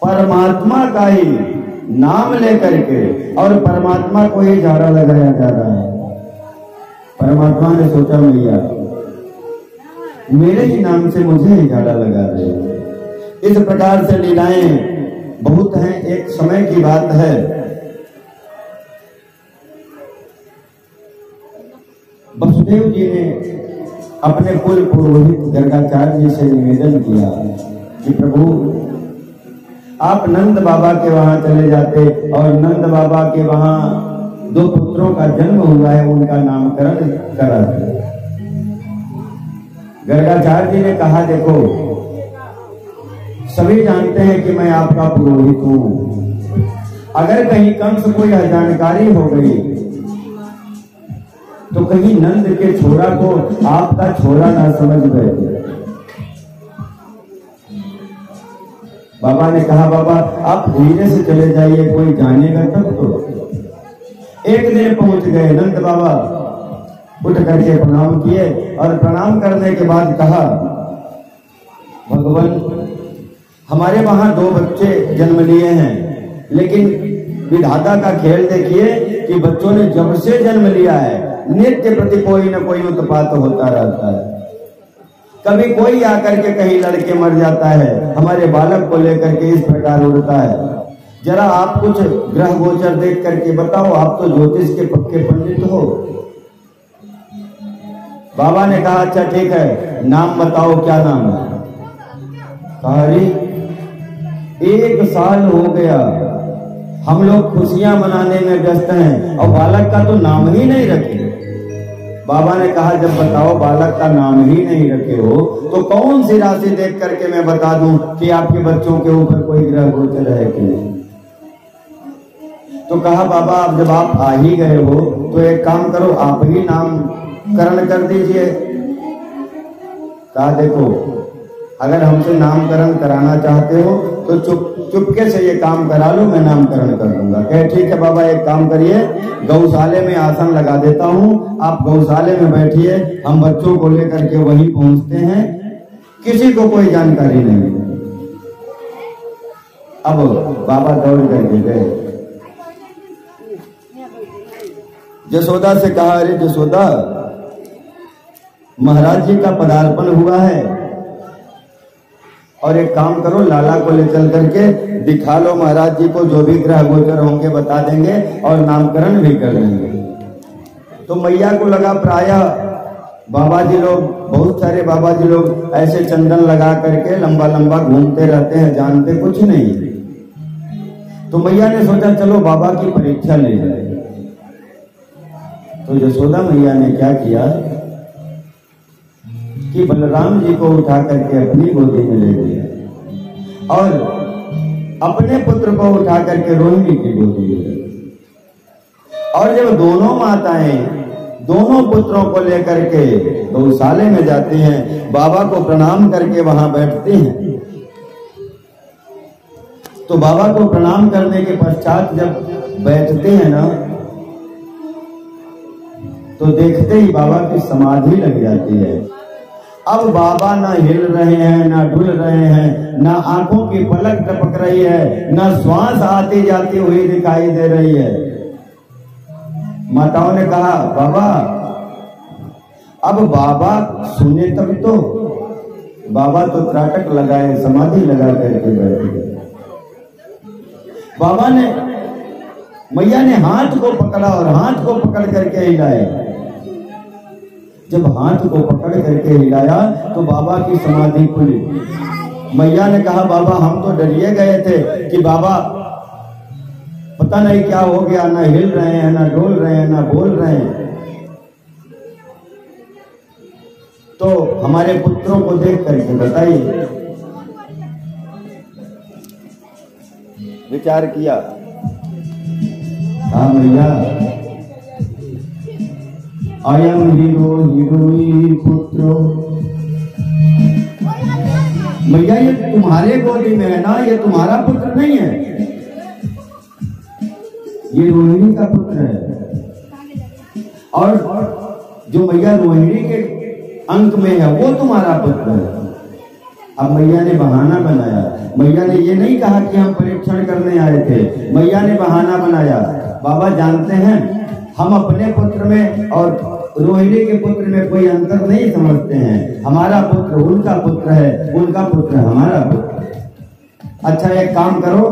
परमात्मा का ही नाम लेकर के और परमात्मा को ही झाड़ा लगाया जा रहा है। परमात्मा ने सोचा मैया मेरे ही नाम से मुझे ही झाड़ा लगा रहे हैं। इस प्रकार से लीलाएं बहुत हैं। एक समय की बात है, वसुदेव जी ने अपने कुल पुरोहित गर्गाचार्य जी से निवेदन किया कि प्रभु आप नंद बाबा के वहां चले जाते, और नंद बाबा के वहां 2 पुत्रों का जन्म हुआ है, उनका नामकरण कराते। गर्गाचार्य जी ने कहा देखो, सभी जानते हैं कि मैं आपका पुरोहित हूं, अगर कहीं कंस को यह जानकारी हो गई तो कहीं नंद के छोरा को आपका छोरा ना समझ बैठे। बाबा ने कहा बाबा आप धीरे से चले जाइए, कोई जानेगा तब तो। एक दिन पहुंच गए नंद बाबा, उठ करके प्रणाम किए, और प्रणाम करने के बाद कहा भगवान हमारे वहां 2 बच्चे जन्म लिए हैं, लेकिन विधाता का खेल देखिए कि बच्चों ने जब से जन्म लिया है नित्य प्रति कोई न कोई उत्पात होता रहता है। कभी कोई आकर के कहीं लड़के मर जाता है, हमारे बालक को लेकर के इस प्रकार उड़ता है। जरा आप कुछ ग्रह गोचर देख करके बताओ, आप तो ज्योतिष के पक्के पंडित हो। बाबा ने कहा अच्छा ठीक है, नाम बताओ, क्या नाम है? कहा अरे 1 साल हो गया, हम लोग खुशियां मनाने में व्यस्त हैं और बालक का तो नाम ही नहीं रखे। बाबा ने कहा जब बताओ बालक का नाम ही नहीं रखे हो तो कौन सी राशि देख करके मैं बता दूं कि आपके बच्चों के ऊपर कोई ग्रह गोचर है कि नहीं। तो कहा बाबा अब जब आप आ ही गए हो तो एक काम करो, आप ही नामकरण कर दीजिए। कहा देखो अगर हमसे नामकरण कराना चाहते हो तो चुपके से ये काम करा लो, मैं नामकरण कर दूंगा। कहे ठीक है बाबा, एक काम करिए, गौशाले में आसन लगा देता हूँ, आप गौशाले में बैठिए, हम बच्चों को लेकर के वहीं पहुंचते हैं, किसी को कोई जानकारी नहीं। अब बाबा दौड़ करके गए, जसोदा से कहा अरे जसोदा, महाराज जी का पदार्पण हुआ है और एक काम करो, लाला को ले चल करके दिखा लो, महाराज जी को जो भी ग्रह गोचर होंगे बता देंगे और नामकरण भी कर देंगे। तो मैया को लगा प्रायः बाबा जी लोग, बहुत सारे बाबा जी लोग ऐसे चंदन लगा करके लंबा लंबा घूमते रहते हैं, जानते कुछ नहीं। तो मैया ने सोचा चलो बाबा की परीक्षा ले जाए। तो यशोदा मैया ने क्या किया कि बलराम जी को उठा करके अपनी गोदी में ले लिया और अपने पुत्र को उठा करके रोहिणी की गोदी में ले लिया। और जब दोनों माताएं दोनों पुत्रों को लेकर के गौशाले में जाती हैं, बाबा को प्रणाम करके वहां बैठती हैं, तो बाबा को प्रणाम करने के पश्चात जब बैठते हैं ना, तो देखते ही बाबा की समाधि लग जाती है। अब बाबा ना हिल रहे हैं, ना डुल रहे हैं, ना आंखों की पलक टपक रही है, ना श्वास आती जाती हुई दिखाई दे रही है। माताओं ने कहा बाबा, अब बाबा सुने तब तो। बाबा तो त्राटक लगाए, समाधि लगा करके बैठ गए। बाबा ने, मैया ने हाथ को पकड़ा और हाथ को पकड़ करके हिलाया। जब हाथ को पकड़ करके हिलाया तो बाबा की समाधि खुली। मैया ने कहा बाबा हम तो डरिए गए थे कि बाबा पता नहीं क्या हो गया, ना हिल रहे हैं, ना डोल रहे हैं, ना बोल रहे हैं। तो हमारे पुत्रों को देख करके बताइए। विचार किया, हाँ मैया, अयम हीरो हीरोई पुत्रो। मैया ये तुम्हारे गोदी में है ना, ये तुम्हारा पुत्र नहीं है, ये रोहिणी का पुत्र है। और जो मैया रोहिणी के अंक में है वो तुम्हारा पुत्र है। अब मैया ने बहाना बनाया। मैया ने ये नहीं कहा कि हम परीक्षण करने आए थे, मैया ने बहाना बनाया। बाबा जानते हैं हम अपने पुत्र में और रोहिणी के पुत्र में कोई अंतर नहीं समझते हैं। हमारा पुत्र उनका पुत्र है, उनका पुत्र हमारा पुत्र। अच्छा एक काम करो,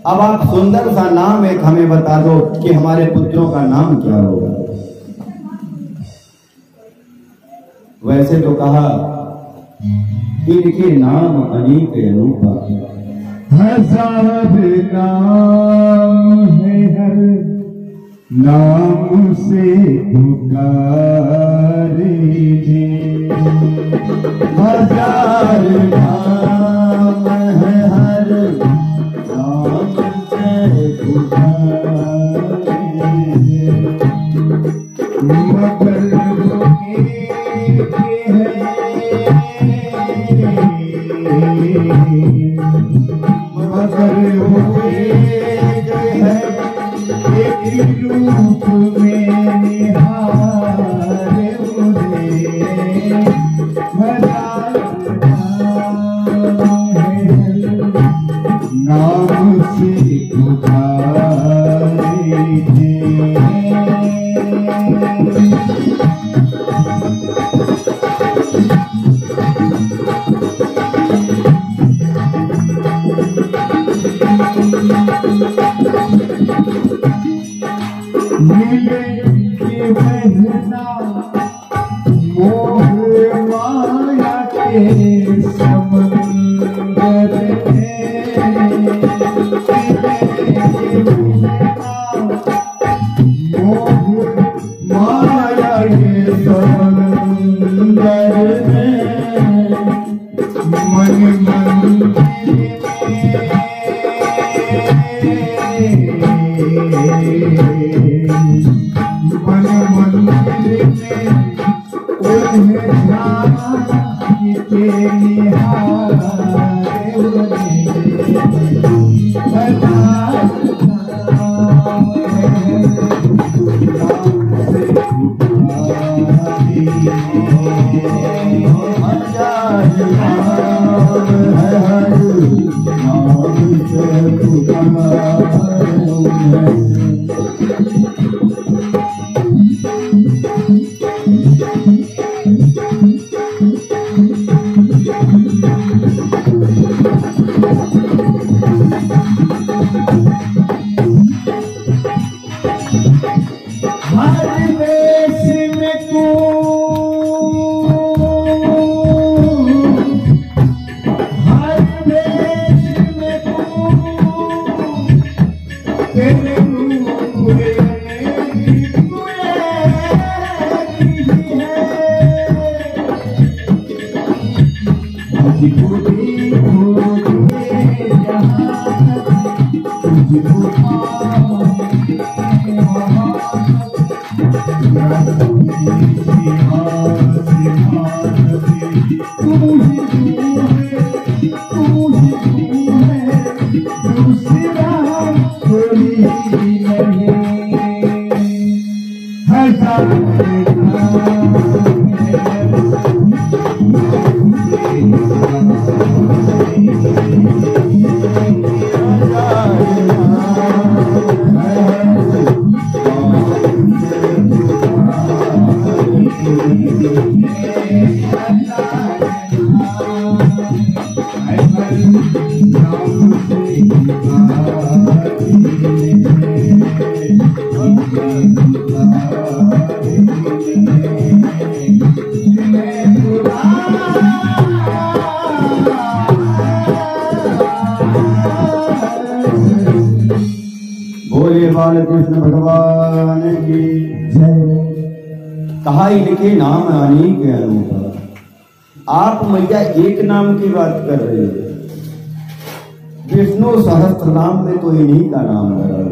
अब आप सुंदर सा नाम एक हमें बता दो कि हमारे पुत्रों का नाम क्या होगा। वैसे तो कहा इनके नाम अनेक अनूपा, हजार नाम है, हर नाम से पुकारे, हजार नाम है, हर नाम से पुकारे, मगर रूप में निहारे उन्हें, नाम से पुकारे थे। माया के समंदर में मन मंदिर में उन्हें ध्यान के कृष्ण भगवान की जय। कहा इनके नाम अनेक के अनूठा। आप मैया एक नाम की बात कर रही है, विष्णु सहस्त्र नाम में तो इन्हीं का नाम लगा है।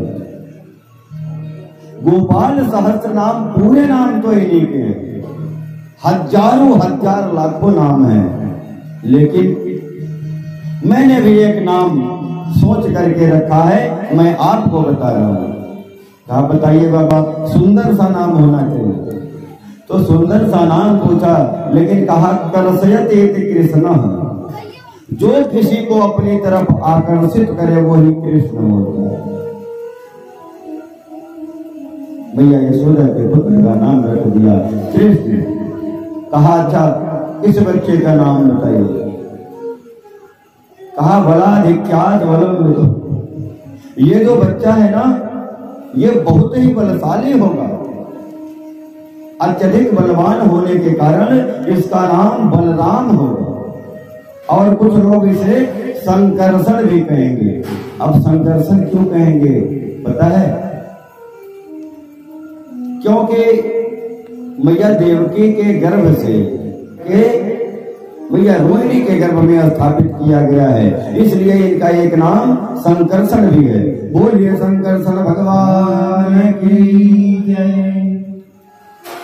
गोपाल सहस्त्र नाम पूरे नाम तो इन्हीं के हैं। हजारों हजार लाखों नाम हैं, लेकिन मैंने भी एक नाम सोच करके रखा है, मैं आपको बता रहा हूं। कहा बताइए बाबा, सुंदर सा नाम होना चाहिए। तो सुंदर सा नाम पूछा, लेकिन कहा कर्षयत कृष्ण, जो किसी को अपनी तरफ आकर्षित करे वो ही कृष्ण होता है। भैया यशोदा के पुत्र का नाम रख दिया कृष्ण। कहा अच्छा इस बच्चे का नाम बताइए। कहा बड़ा अधिख्यात बलम, ये जो बच्चा है ना ये बहुत ही बलशाली होगा। अत्यधिक बलवान होने के कारण इसका नाम बलराम होगा। और कुछ लोग इसे संकर्षण भी कहेंगे। अब संकर्षण क्यों कहेंगे पता है? क्योंकि मैया देवकी के गर्भ से मैया रोहिणी के गर्भ में स्थापित किया गया है, इसलिए इनका एक नाम संकर्षण भी है। बोलिए संकर्षण भगवान की जय।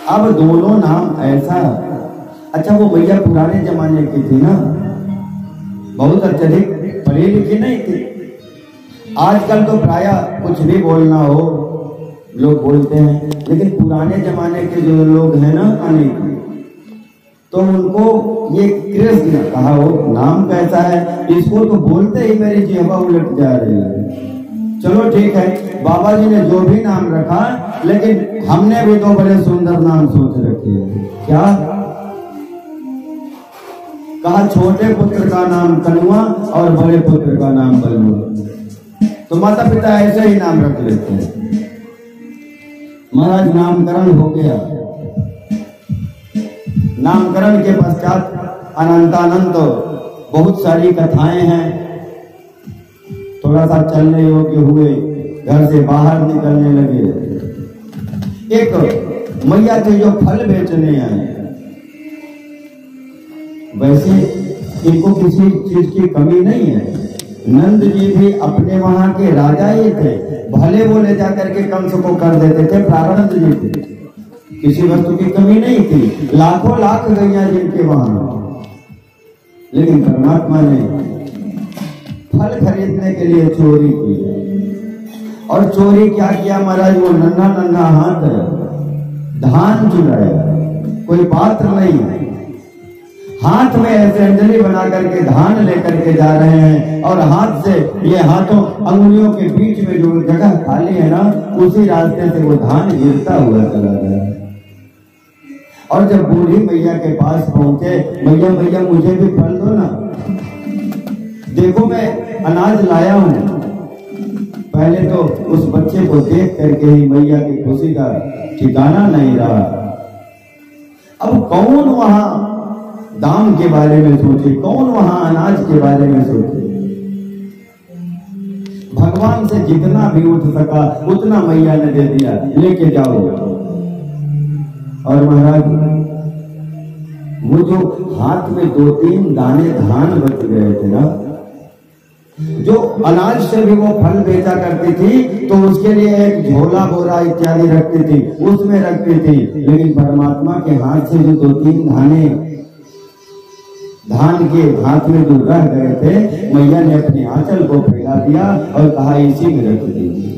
अब दोनों नाम ऐसा, अच्छा वो मैया पुराने जमाने की थी ना, बहुत अत्यधिक पढ़ी लिखी नहीं थी। आजकल तो प्राय कुछ भी बोलना हो लोग बोलते हैं, लेकिन पुराने जमाने के जो लोग हैं ना अनेक, तो उनको ये कृष्ण कहा हो नाम कैसा है, इसको तो बोलते ही मेरी जिह्वा उलट जा रही है। चलो ठीक है, बाबा जी ने जो भी नाम रखा, लेकिन हमने भी तो बड़े सुंदर नाम सोच रखे हैं। क्या कहा? छोटे पुत्र का नाम कनुआ और बड़े पुत्र का नाम बलुआ। तो माता पिता ऐसे ही नाम रख लेते हैं। महाराज नामकरण हो गया, नामकरण के पश्चात अनंतानंत बहुत सारी कथाएं हैं, थोड़ा सा चलने योग्य हुए, घर से बाहर निकलने लगे। एक मैया थे जो फल बेचने आए। वैसे इनको किसी चीज की कमी नहीं है। नंद जी भी अपने वहां के राजा ही थे, भले वो ले जाकर के कंस को कर देते थे, प्रारब्ध जी थे, किसी वस्तु की कमी नहीं थी, लाखों लाख गैया जिनके वहां। लेकिन परमात्मा ने फल खरीदने के लिए चोरी की। और चोरी क्या किया महाराज, वो नन्हा नन्हा हाथ धान चुराया, कोई पात्र नहीं, हाथ में ऐसे अंजलि बना करके धान लेकर के जा रहे हैं। और हाथ से ये हाथों अंगुलियों के बीच में जो जगह खाली है ना, उसी रास्ते से वो धान गिरता हुआ चला गया। और जब बूढ़ी मैया के पास पहुंचे, मैया मैया मुझे भी फल दो ना, देखो मैं अनाज लाया हूं। पहले तो उस बच्चे को देख करके ही मैया की खुशी का ठिकाना नहीं रहा। अब कौन वहां दाम के बारे में सोचे, कौन वहां अनाज के बारे में सोचे। भगवान से जितना भी उठ सका उतना मैया ने दे दिया, लेके जाओ। और महाराज वो जो हाथ में 2-3 दाने धान बच गए थे ना, जो अनाज से भी वो फल बेचा करती थी, तो उसके लिए एक झोला बोरा इत्यादि रखती थी, उसमें रखती थी। लेकिन परमात्मा के हाथ से जो 2-3 दाने धान के हाथ में जो रह गए थे, मैया ने अपने आंचल को फैला दिया और कहा इसी में रख दीजिए।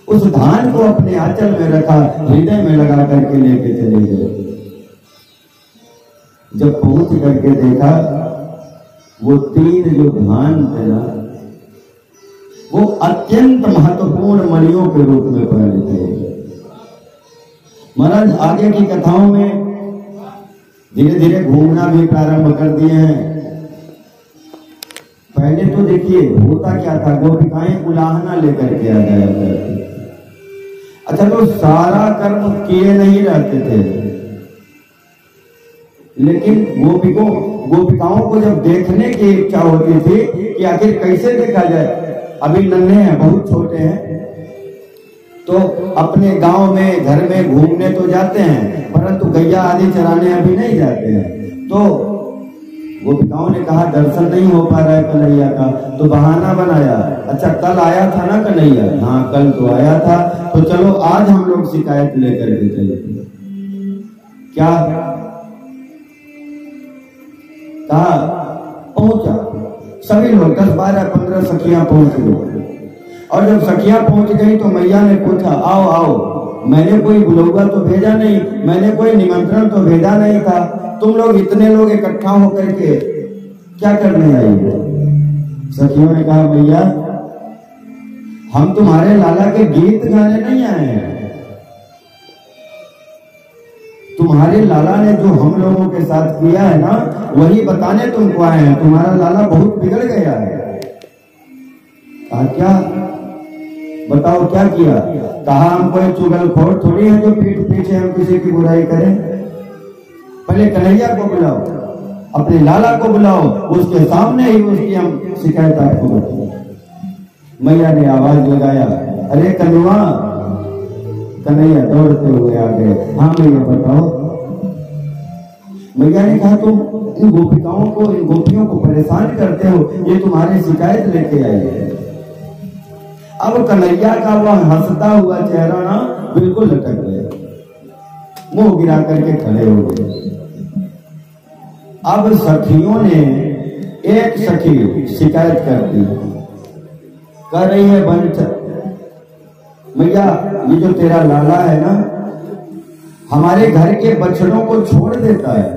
उस धान को अपने आंचल में रखा, हृदय में लगा करके लेके चले गए। जब पहुंच करके देखा, वो 3 जो धान थे ना, वो अत्यंत महत्वपूर्ण मणियों के रूप में पड़े थे। महाराज आगे की कथाओं में धीरे धीरे घूमना भी प्रारंभ कर दिए हैं। पहले तो देखिए होता क्या था, गोपिकाएं उलाहना लेकर के आ जाया करती। अच्छा, तो सारा कर्म किए नहीं रहते थे, लेकिन गोपिकाओं को जब देखने की इच्छा होती थी कि आखिर कैसे देखा जाए। अभी नन्हे हैं, बहुत छोटे हैं, तो अपने गांव में घर में घूमने तो जाते हैं, परंतु गैया आदि चराने अभी नहीं जाते हैं। तो गोपिकाओं ने कहा दर्शन नहीं हो पा रहा है कन्हैया का, तो बहाना बनाया। अच्छा, कल आया था ना कन्हैया? हाँ, कल तो आया था, तो चलो आज हम लोग शिकायत लेकर के चले। क्या कहा? पहुंचा सभी लोग, 10, 12, 15 सखियां पहुंच गई। और जब सखियां पहुंच गई तो मैया ने पूछा, आओ आओ, मैंने कोई बुलौआ तो भेजा नहीं, मैंने कोई निमंत्रण तो भेजा नहीं था, तुम लोग इतने लोग इकट्ठा होकर के क्या करने आई हो? सखियों ने कहा, मैया हम तुम्हारे लाला के गीत गाने नहीं आए हैं, तुम्हारे लाला ने जो हम लोगों के साथ किया है ना, वही बताने तुमको आए हैं। तुम्हारा लाला बहुत बिगड़ गया है। कहा क्या? बताओ क्या किया? कहा हम कोई चुगलखोर थोड़ी है जो पीठ पीछे हम किसी की बुराई करें। पहले कन्हैया को बुलाओ, अपने लाला को बुलाओ, उसके सामने ही उसकी हम शिकायत आपको बताएं। मैया ने आवाज लगाया, अरे कन्हैया। कन्हैया दौड़ते हुए आ गए, हाँ मैया बताओ। मैया ने कहा, तुम इन गोपिकाओं को, इन गोपियों को परेशान करते हो, ये तुम्हारी शिकायत लेके आई है। अब कन्हैया का वह हंसता हुआ चेहरा ना बिल्कुल लटक गया, मुंह गिरा करके खड़े हो गए। अब सखियों ने, एक सखी शिकायत कर दी, कर रही है, बंच मैया ये जो तेरा लाला है ना, हमारे घर के बछड़ों को छोड़ देता है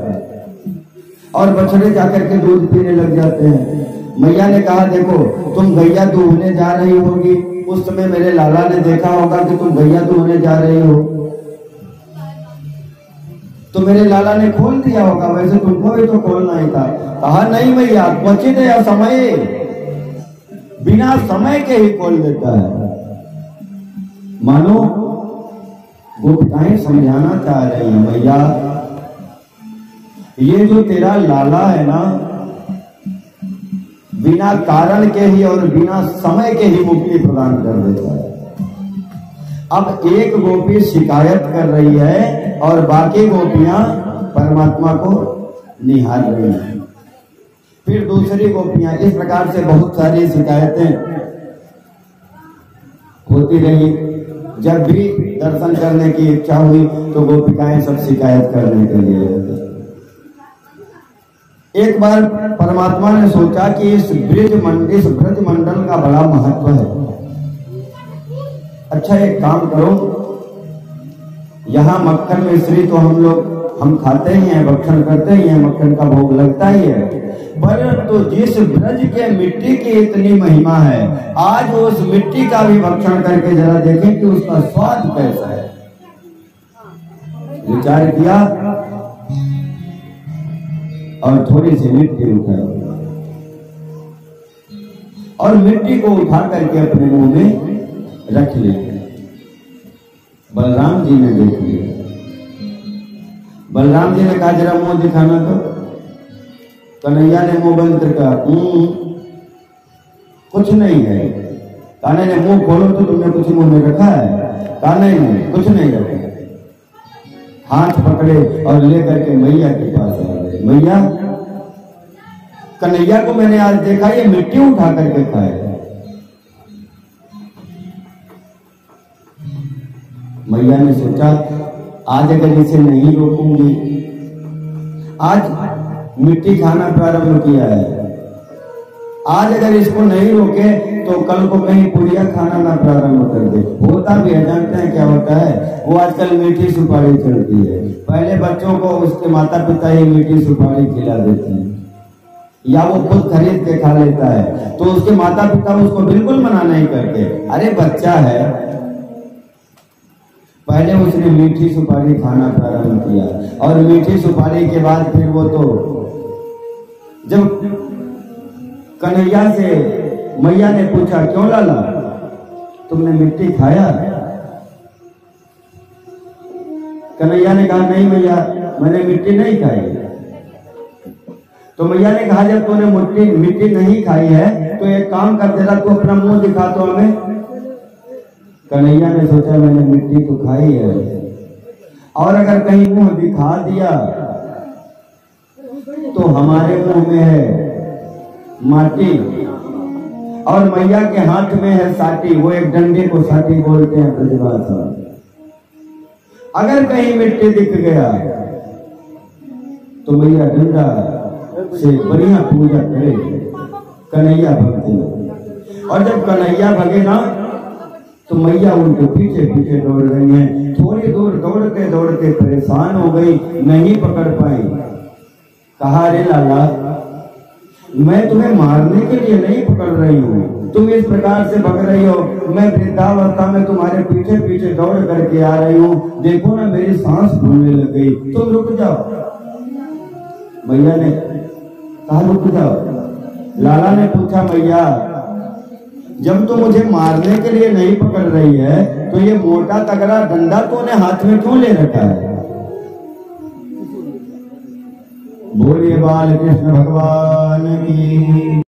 और बछड़े जाकर के दूध पीने लग जाते हैं। मैया ने कहा, देखो तुम गैया दूहने जा रही होगी, उस समय मेरे लाला ने देखा होगा कि तुम गैया दूहने जा रही हो, तो मेरे लाला ने खोल दिया होगा, वैसे तुमको भी तो खोलना ही था। कहा नहीं मैया, क्वचित या समय, बिना समय के ही खोल देता है। मानो गोपिकाएं समझाना चाह रही हैं, मैया ये जो तेरा लाला है ना, बिना कारण के ही और बिना समय के ही मुक्ति प्रदान कर देता है। अब एक गोपी शिकायत कर रही है और बाकी गोपियां परमात्मा को निहार रही हैं। फिर दूसरी गोपियां, इस प्रकार से बहुत सारी शिकायतें होती रही। जब भी दर्शन करने की इच्छा हुई तो गोपिकाएं सब शिकायत करने के लिए। एक बार परमात्मा ने सोचा कि इस ब्रज मंडल का बड़ा महत्व है। अच्छा एक काम करो, यहाँ मक्खन मिश्री तो हम खाते ही हैं, भक्षण करते ही हैं, मक्खन का भोग लगता ही है, पर तो जिस ब्रज के मिट्टी की इतनी महिमा है, आज उस मिट्टी का भी भक्षण करके जरा देखें कि उसका स्वाद कैसा है। विचार किया और थोड़ी सी मिट्टी उठाई और मिट्टी को उठा करके अपने मुंह में रख लिया। बलराम जी ने देख लिया। बलराम जी ने कहा जरा मुंह दिखाना तो। कन्हैया ने मुंह बंद कर कहा कुछ नहीं है। कान्हा ने मुंह खोलो तो तुमने कुछ मुंह में रखा है? कान्हा ने कुछ नहीं रखा। हाथ पकड़े और लेकर के मैया के पास आ गए। मैया, कन्हैया को मैंने आज देखा ये मिट्टी उठा करके खाए। मैया ने सोचा आज अगर इसे नहीं रोकूंगी, आज मिट्टी खाना प्रारंभ किया है, आज अगर इसको नहीं रोके तो कल को कहीं पुड़िया खाना ना प्रारंभ कर दे। होता भी है, जानते हैं क्या होता है? वो आजकल मीठी सुपारी चलती है। पहले बच्चों को उसके माता पिता ही मीठी सुपारी खिला देते हैं या वो खुद खरीद के खा लेता है, तो उसके माता पिता उसको बिल्कुल मना नहीं करते। अरे बच्चा है, पहले उसने मीठी सुपारी खाना प्रारंभ किया और मीठी सुपारी के बाद फिर वो तो जब कन्हैया से मैया ने पूछा क्यों लाला तुमने मिट्टी खाया? कन्हैया ने कहा नहीं मैया मैंने मिट्टी नहीं खाई। तो मैया ने कहा जब तूने मिट्टी नहीं खाई है तो एक काम कर, जरा तू अपना मुंह दिखा तो हमें। कन्हैया ने सोचा मैंने मिट्टी तो खाई है, और अगर कहीं मुंह दिखा दिया तो हमारे मुंह में है माटी और मैया के हाथ में है साटी। वो एक डंडे को साटी बोलते हैं प्रतिभाषा। अगर कहीं मिट्टी दिख गया तो मैया डंडा से बढ़िया पूजा करे, कन्हैया भगते। और जब कन्हैया भगे ना तो मैया उनके पीछे पीछे दौड़ रही हैं। थोड़ी दूर दौड़ते परेशान हो गई, नहीं पकड़ पाई। कहा रे लाला मैं तुम्हें मारने के लिए नहीं पकड़ रही हूँ, तुम इस प्रकार से भग रही हो, मैं वृद्धावस्था में तुम्हारे पीछे पीछे दौड़ करके आ रही हूँ, देखो ना मेरी सांस फूलने लग गई, तुम रुक जाओ। मैया ने कहा रुक जाओ। लाला ने पूछा मैया जब तो मुझे मारने के लिए नहीं पकड़ रही है तो ये मोटा तगड़ा डंडा तूने हाथ में क्यों ले रखा है? बोलिए बाल कृष्ण भगवान की।